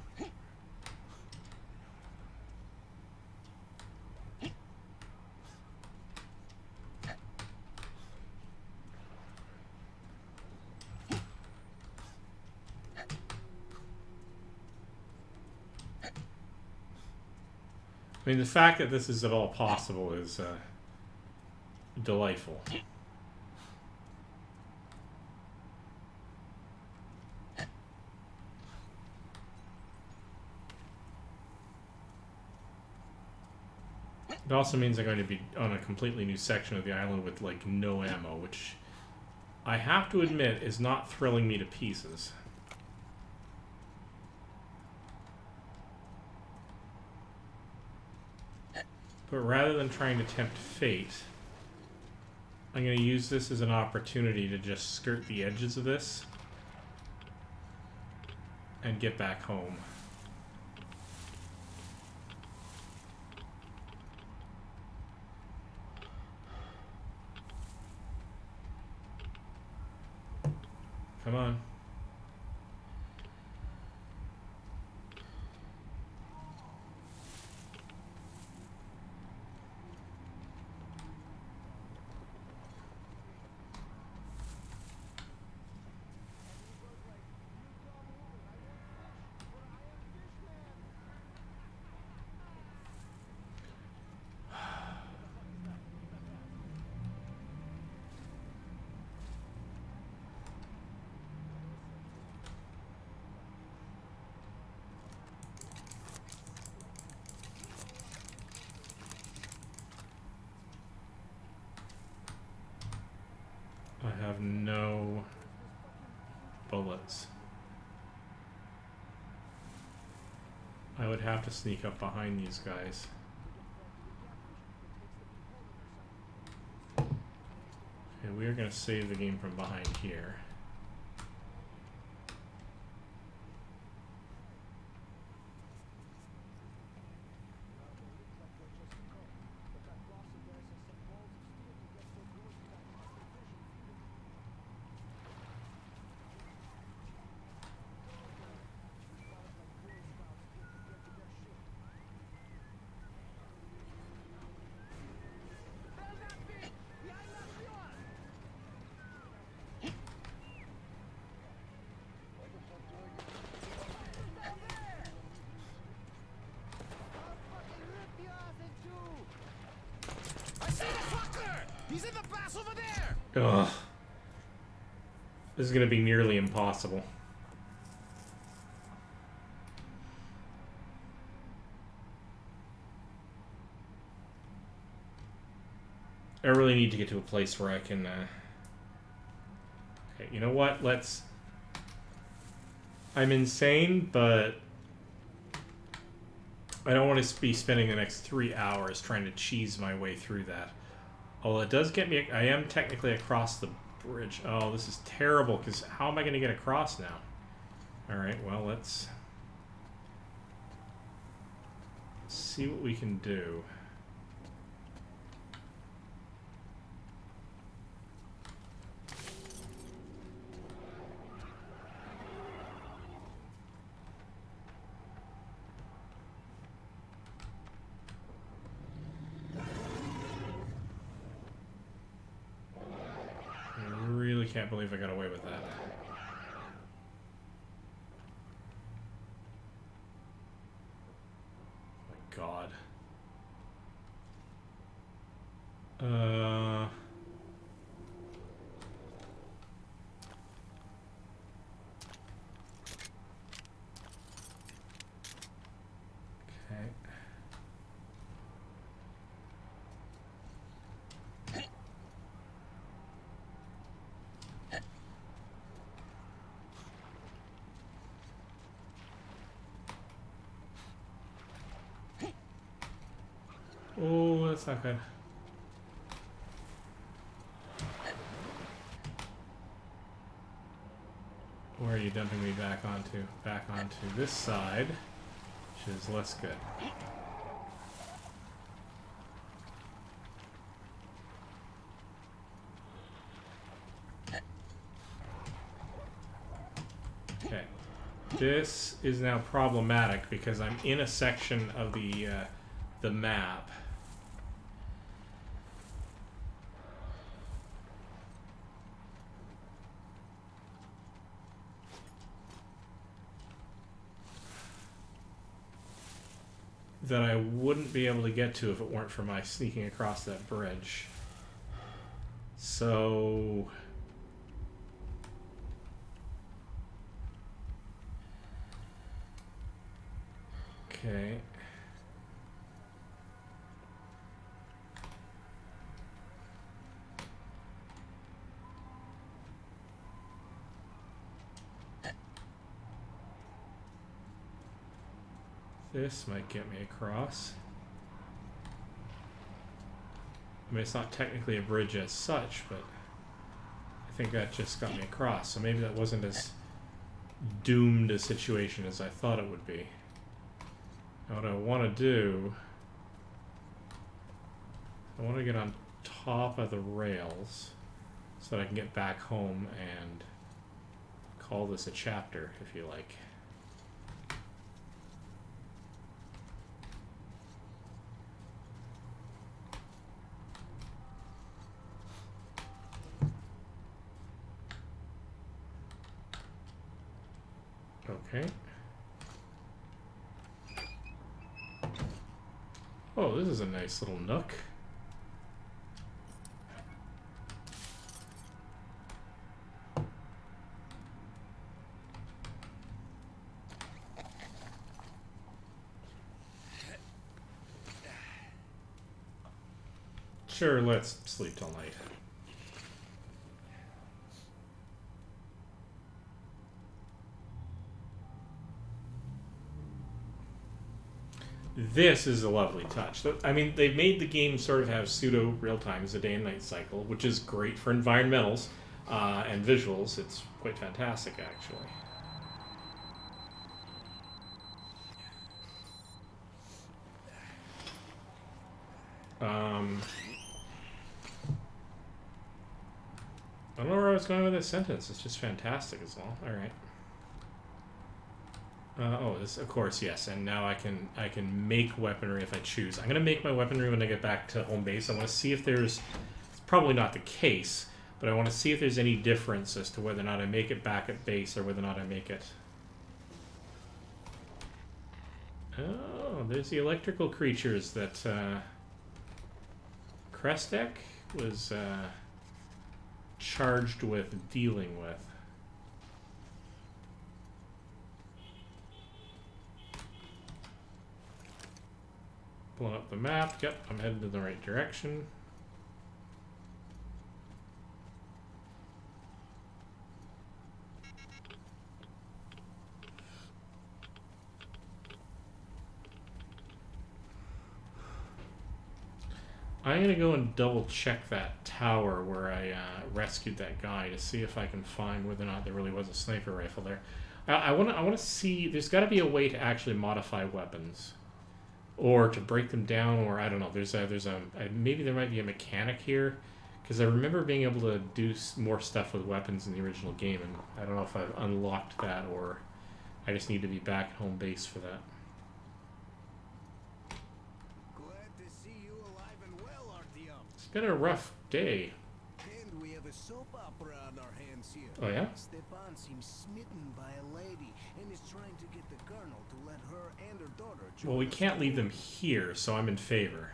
I mean, the fact that this is at all possible is delightful. It also means I'm going to be on a completely new section of the island with, like, no ammo, which I have to admit is not thrilling me to pieces. But rather than trying to tempt fate, I'm going to use this as an opportunity to just skirt the edges of this and get back home. Come on. I have no bullets. I would have to sneak up behind these guys. And we are going to save the game from behind here. Ugh. This is going to be nearly impossible. I really need to get to a place where I can... Okay, you know what? Let's... I'm insane, but... I don't want to be spending the next 3 hours trying to cheese my way through that. Although it does get me... I am technically across the bridge. Oh, this is terrible, because how am I going to get across now? Alright, well, let's see what we can do. I can't believe I got away with that. Oh my God. Okay. Oh, that's not good. Where are you dumping me back onto? Back onto this side, which is less good. Okay. This is now problematic because I'm in a section of the map that I wouldn't be able to get to if it weren't for my sneaking across that bridge. So okay. This might get me across. I mean, it's not technically a bridge as such, but I think that just got me across. So maybe that wasn't as doomed a situation as I thought it would be. Now what I want to do, I want to get on top of the rails so that I can get back home and call this a chapter, if you like. Okay. Oh, this is a nice little nook. Sure, let's sleep till night. This is a lovely touch. I mean, they've made the game sort of have pseudo real-time as a day and night cycle, which is great for environmentals and visuals. It's quite fantastic, actually. I don't know where I was going with this sentence. It's just fantastic as well. All right. Oh, this, of course, yes. And now I can make weaponry if I choose. I'm gonna make my weaponry when I get back to home base. I want to see if there's. It's probably not the case, but I want to see if there's any difference as to whether or not I make it back at base or whether or not I make it. Oh, there's the electrical creatures that Krestek was charged with dealing with. Pulling up the map. Yep, I'm headed in the right direction. I'm going to go and double check that tower where I rescued that guy to see if I can find whether or not there really was a sniper rifle there. I want to see, there's got to be a way to actually modify weapons. Or to break them down, or I don't know. There's a maybe there might be a mechanic here, because I remember being able to do more stuff with weapons in the original game, and I don't know if I've unlocked that or I just need to be back at home base for that. Glad to see you alive and well, Artyom. It's been a rough day. And we have a soap opera on our hands here. Oh yeah? Stepan seems smitten by a lady and is trying to get the colonel to let her and her daughter join Well, we us. can't leave them here, so I'm in favor.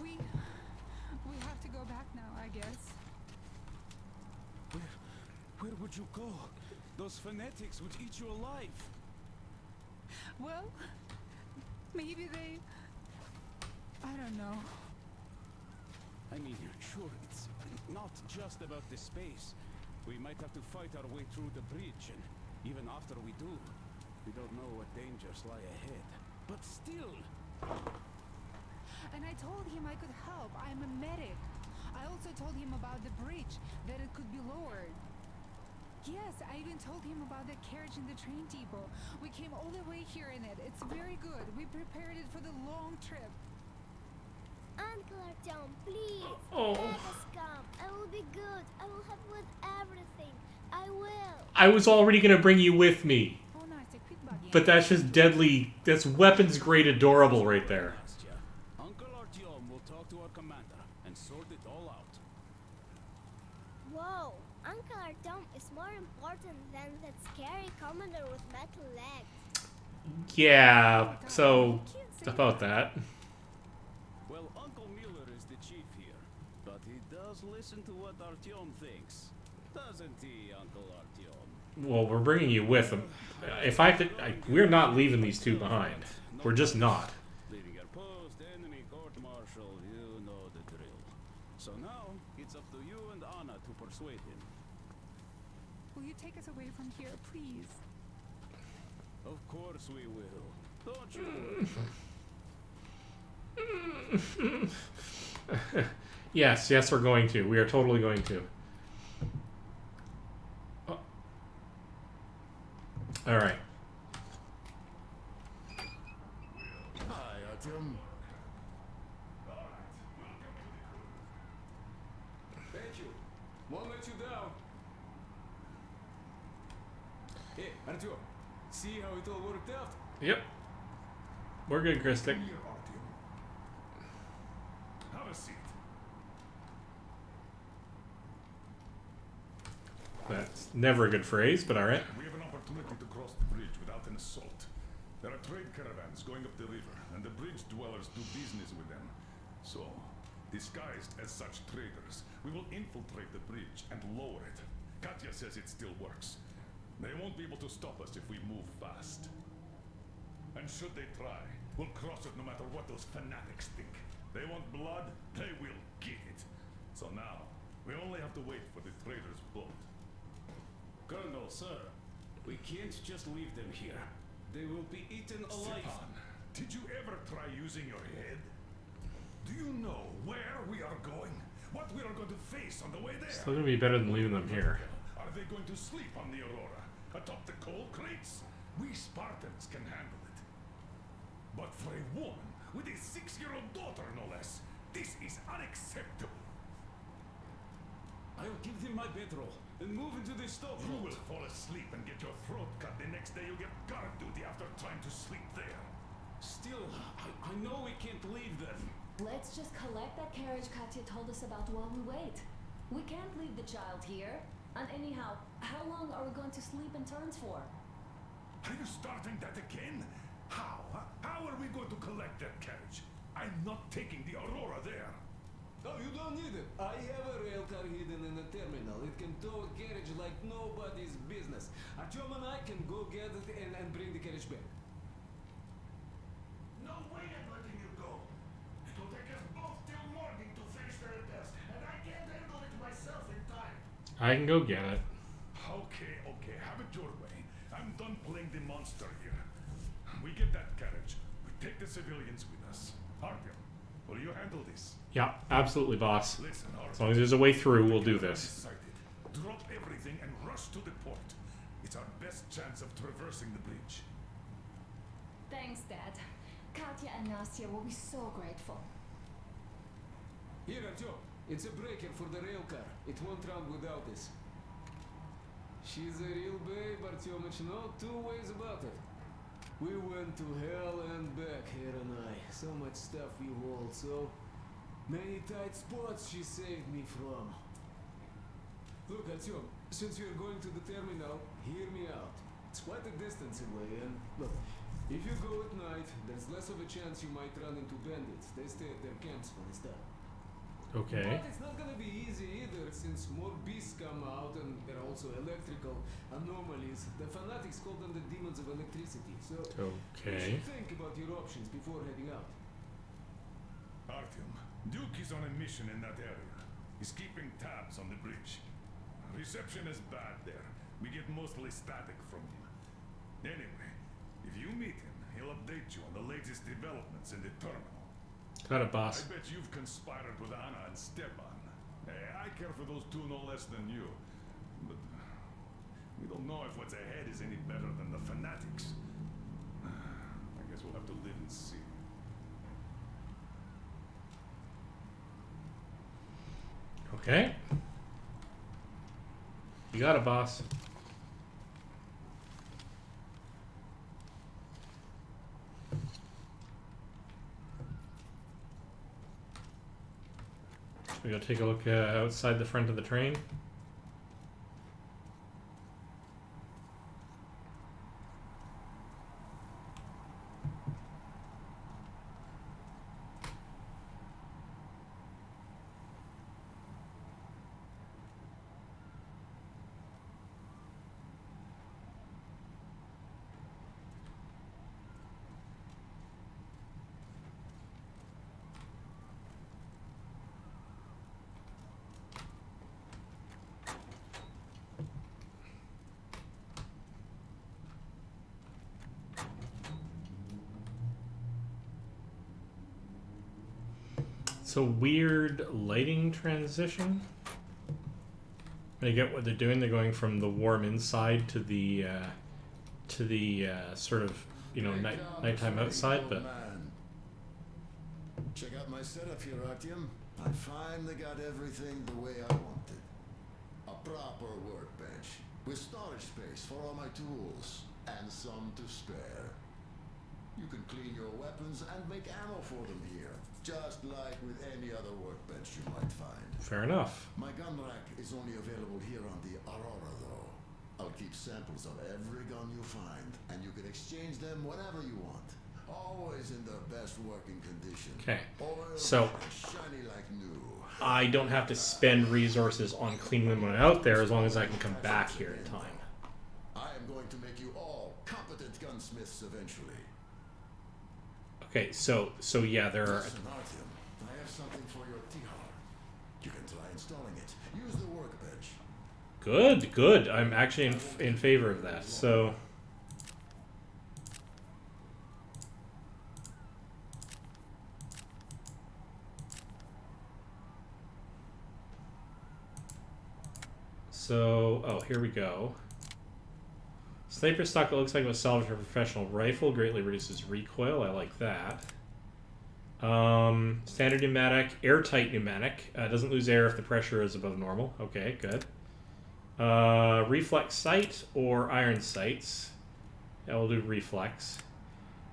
We have to go back now, I guess. Where would you go? Those fanatics would eat you alive. Well, maybe they... I don't know. I I mean, sure, it's not just about the space. We might have to fight our way through the bridge, and even after we do, we don't know what dangers lie ahead. But still, And I told him I could help. I'm a medic. I also told him about the bridge, that it could be lowered. Yes, I even told him about the carriage in the train depot. We came all the way here in it. It's very good. We prepared it for the long trip. Uncle Artyom, please. Oh. Let us come. I will be good. I will help with everything. I will. I was already gonna bring you with me, Oh, Nastya, quit bugging. but that's just deadly. That's weapons grade adorable right there. Nastya, Uncle Artyom will talk to our commander and sort it all out. Whoa. Uncle Artyom is more important than that scary commander with metal legs. Yeah. So about that. Well, Uncle Miller is the chief here, but he does listen to what Artyom thinks. Doesn't he, Uncle Artyom? Well, we're bringing you with them. If I could, we're not leaving these two behind. We're just not. Leaving your post, enemy court-martial, you know the drill. So now, it's up to you and Anna to persuade him. Will you take us away from here, please? Of course we will. Don't you worry. Yes, we're going to. We are totally going to. Oh. All right. Hi, Artyom. Thank you. Won't let you down. Hey, Artyom. See how it all worked out? Yep. We're good, Christic. Here, Artyom. Have a seat. That's never a good phrase, but all right. We have an opportunity to cross the bridge without an assault. There are trade caravans going up the river, and the bridge dwellers do business with them. So, disguised as such traders, we will infiltrate the bridge and lower it. Katya says it still works. They won't be able to stop us if we move fast. And should they try, we'll cross it no matter what those fanatics think. They want blood, they will get it. So now, we only have to wait for the trader's boat. Colonel, sir, we can't just leave them here. They will be eaten alive. Stepan, did you ever try using your head? Do you know where we are going? What we are going to face on the way there? Still gonna be better than leaving them here. Are they going to sleep on the Aurora? Atop the coal crates? We Spartans can handle it. But for a woman with a 6-year-old daughter, no less, this is unacceptable. I'll give them my bedroll and move into the stove. You will fall asleep and get your throat cut. The next day you'll get guard duty after trying to sleep there. Still, I know we can't leave them. Let's just collect that carriage Katya told us about while we wait. We can't leave the child here. And anyhow, how long are we going to sleep in turns for? Are you starting that again? How? How are we going to collect that carriage? I'm not taking the Aurora there. Oh, you don't need it. I have a rail car hidden in the terminal. It can tow a carriage like nobody's business. Artyom and I can go get it and bring the carriage back. No way I'm letting you go. It will take us both till morning to finish the repairs, and I can't handle it myself in time. I can go get it. Okay, have it your way. I'm done playing the monster here. We get that carriage. We take the civilians with us. Artyom, will you handle this? Yeah, absolutely, boss. Listen, As long as there's a way through, we'll do this. Decided. Drop everything and rush to the port. It's our best chance of traversing the bridge. Thanks, Dad. Katya and Nastya will be so grateful. Here, Artyom. It's a breaker for the rail car. It won't run without this. She's a real babe, Artyomich, no two ways about it. We went to hell and back, her and I. So much stuff we hauled, so many tight spots she saved me from. Look, Artyom, since you're going to the terminal, hear me out. It's quite a distance away, and look, if you go at night, there's less of a chance you might run into bandits. They stay at their camps when it's done. Okay. But it's not gonna be easy either, since more beasts come out and there are also electrical anomalies. The fanatics call them the demons of electricity, so you Okay. should think about your options before heading out. Artyom, Duke is on a mission in that area. He's keeping tabs on the bridge. Reception is bad there. We get mostly static from him. Anyway, if you meet him, he'll update you on the latest developments in the terminal. Got it, boss. I bet you've conspired with Anna and Stepan. I care for those two no less than you. But we don't know if what's ahead is any better than the fanatics. I guess we'll have to live and see. Okay. You got it, boss. We go take a look outside the front of the train. It's a weird lighting transition. I get what they're doing. They're going from the warm inside to the sort of, you know, nighttime outside. But check out my setup here, Artyom. I finally got everything the way I wanted. A proper workbench with storage space for all my tools and some to spare. You can clean your weapons and make ammo for them here, just like with any other workbench you might find. Fair enough. My gun rack is only available here on the Aurora, though. I'll keep samples of every gun you find, and you can exchange them whenever you want. Always in the best working condition. Okay. Oiled So and shiny like new. I don't have to spend resources on cleaning them when I'm out there, as long as I can come back here in time. I am going to make you all competent gunsmiths eventually. Okay, so yeah, there are. Listen, Artyom, I have something for your Tihar. You can try installing it. Use the workbench. Good, good. I'm actually in favor of that. So. Oh, here we go. Sniper stock that looks like it was salvaged from a professional rifle. Greatly reduces recoil. I like that. Standard pneumatic. Airtight pneumatic. Doesn't lose air if the pressure is above normal. Okay, good. Reflex sight or iron sights. Yeah, we'll do reflex.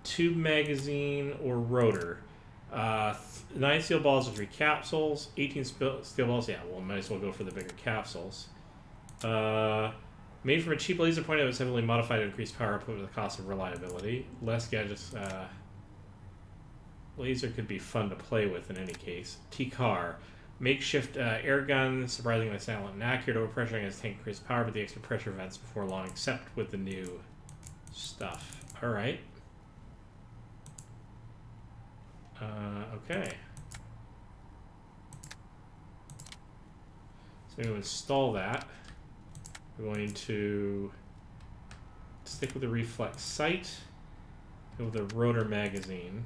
Tube magazine or rotor. 9 steel balls with 3 capsules. 18 steel balls. Yeah, well, might as well go for the bigger capsules. Made from a cheap laser pointer that was heavily modified to increase power output with the cost of reliability. Less gadgets. Laser could be fun to play with in any case. T-car. Makeshift air gun, surprisingly silent and accurate. Overpressuring has tank increased power, but the extra pressure vents before long, except with the new stuff. Alright. Okay. So I'm going to install that. We're going to stick with the reflex sight. Go with the rotor magazine.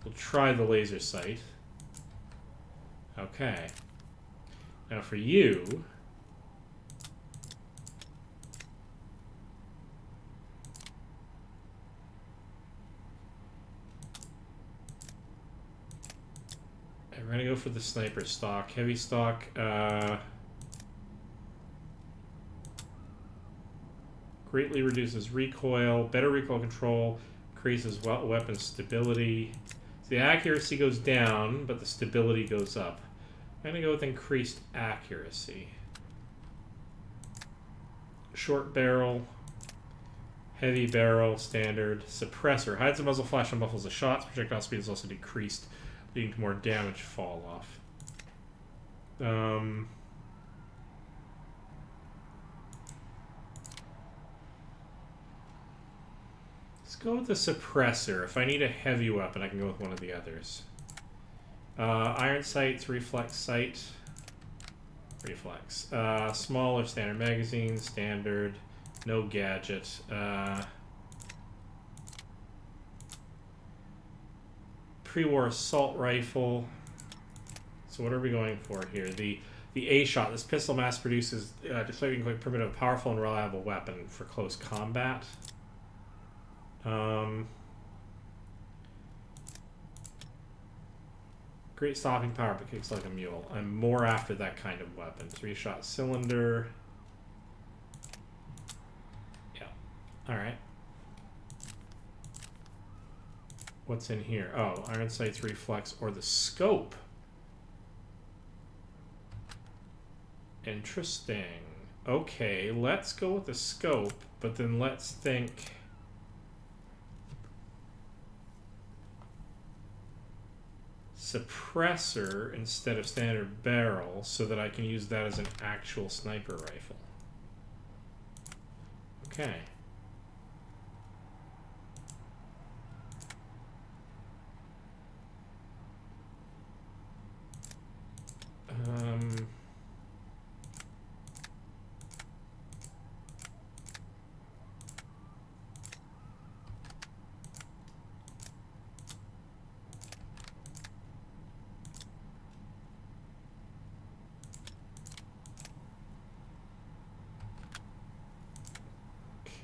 We'll try the laser sight. Okay. Now for you... we're going to go for the sniper stock. Heavy stock... greatly reduces recoil, better recoil control, increases weapon stability. So the accuracy goes down, but the stability goes up. I'm going to go with increased accuracy. Short barrel, heavy barrel, standard, suppressor. Hides the muzzle flash and muffles the shots. Projectile speed is also decreased, leading to more damage fall off. Let's go with the suppressor. If I need a heavy weapon, I can go with one of the others. Iron sights, reflex sight. Reflex. Small or standard magazine, standard, no gadget. Pre-war assault rifle. So what are we going for here? The A-shot. This pistol mass produces declaring quite primitive, powerful, and reliable weapon for close combat. Great stopping power, but kicks like a mule. I'm more after that kind of weapon. 3-shot cylinder. Yeah. Alright. What's in here? Oh, iron sights, reflex, or the scope. Interesting. Okay, let's go with the scope, but then let's think... suppressor instead of standard barrel so that I can use that as an actual sniper rifle. Okay.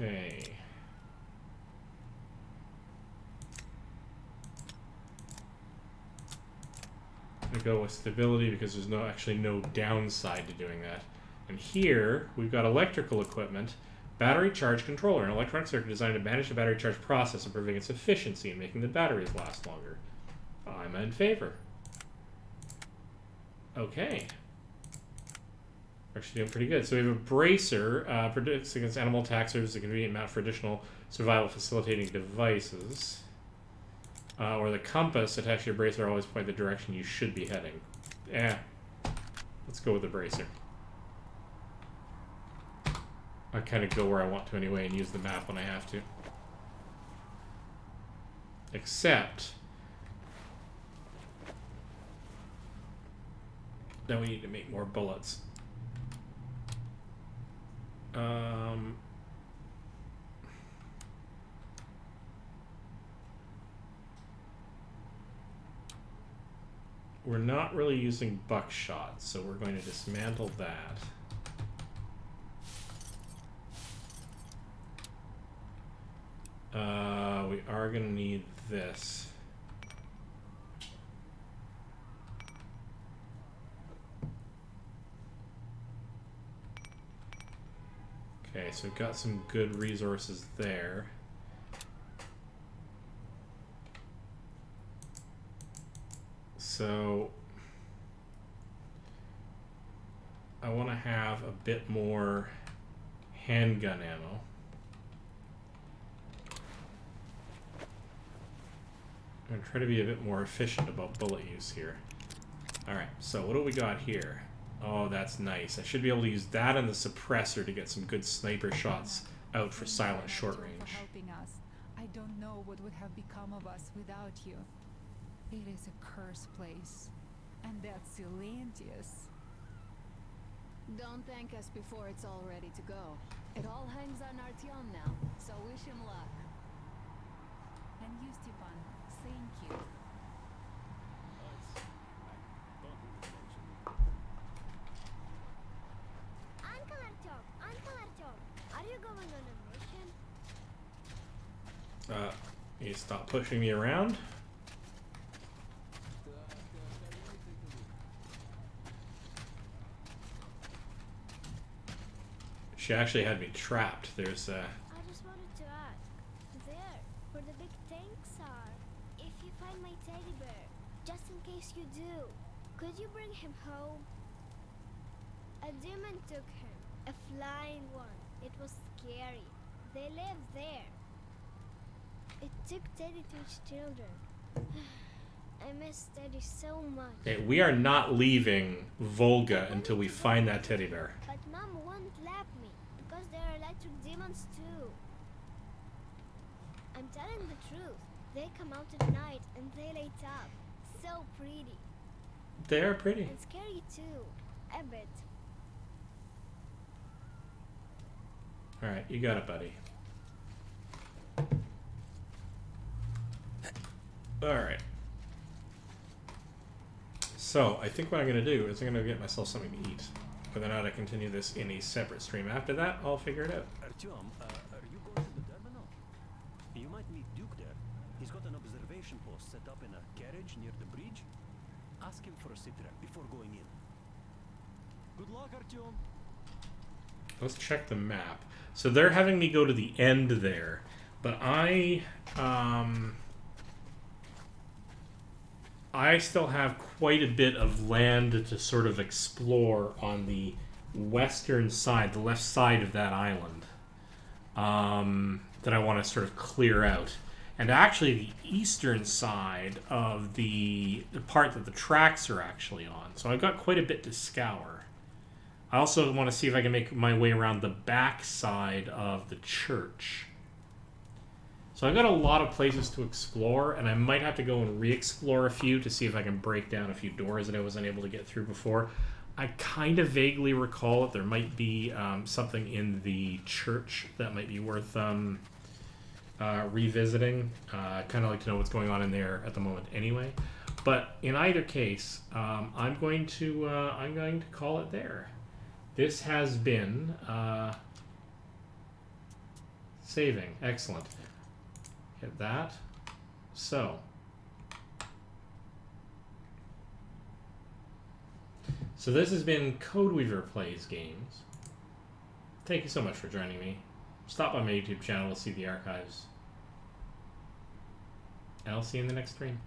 Okay. I go with stability because there's actually no downside to doing that. And here we've got electrical equipment, battery charge controller, an electronic circuit designed to manage the battery charge process, improving its efficiency and making the batteries last longer. I'm in favor. Okay. We're actually doing pretty good. So we have a bracer, protects against animal attacks, serves as a convenient mount for additional survival facilitating devices. Or the compass attached to your bracer always point the direction you should be heading. Let's go with the bracer. I kind of go where I want to anyway and use the map when I have to. Except then we need to make more bullets. We're not really using buckshot, so we're going to dismantle that. We are going to need this. Okay, so we've got some good resources there. So I want to have a bit more handgun ammo. I'm going to try to be a bit more efficient about bullet use here. Alright, so what do we got here? Oh, that's nice. I should be able to use that and the suppressor to get some good sniper shots out for silent short range. For helping us. I don't know what would have become of us without you. It is a cursed place. And that's Silentius. Don't thank us before it's all ready to go. It all hangs on Artyom now, so wish him luck. And you, Stepan, thank you. Uncle Artyom, are you going on a mission? You stop pushing me around. She actually had me trapped. There's I just wanted to ask. There, where the big tanks are. If you find my teddy bear, just in case you do, could you bring him home? A demon took him. A flying one. It was scary. They live there. It took Teddy to its children. I miss Teddy so much. okay, we are not leaving Volga until we find that teddy bear. But Mom won't let me, because there are electric demons too. I'm telling the truth. They come out at night and they light up. So pretty. They're pretty. And scary too. A bit. Alright, you got it, buddy. Alright. So, I think what I'm going to do is I'm going to get myself something to eat. Whether or not I continue this in a separate stream after that, I'll figure it out. Artyom, are you going to the terminal? You might meet Duke there. He's got an observation post set up in a carriage near the bridge. Ask him for a sitrep before going in. Good luck, Artyom. Let's check the map. So they're having me go to the end there, but I still have quite a bit of land to sort of explore on the western side, the left side of that island, that I want to sort of clear out. And actually the eastern side of the part that the tracks are actually on. So I've got quite a bit to scour. I also want to see if I can make my way around the back side of the church. So I've got a lot of places to explore, and I might have to go and re-explore a few to see if I can break down a few doors that I wasn't able to get through before. I kind of vaguely recall that there might be something in the church that might be worth revisiting. I kind of like to know what's going on in there at the moment anyway. But in either case, I'm going to call it there. This has been saving. Excellent. Hit that. So this has been Codeweaver Plays Games. Thank you so much for joining me. Stop by my YouTube channel to see the archives. And I'll see you in the next stream.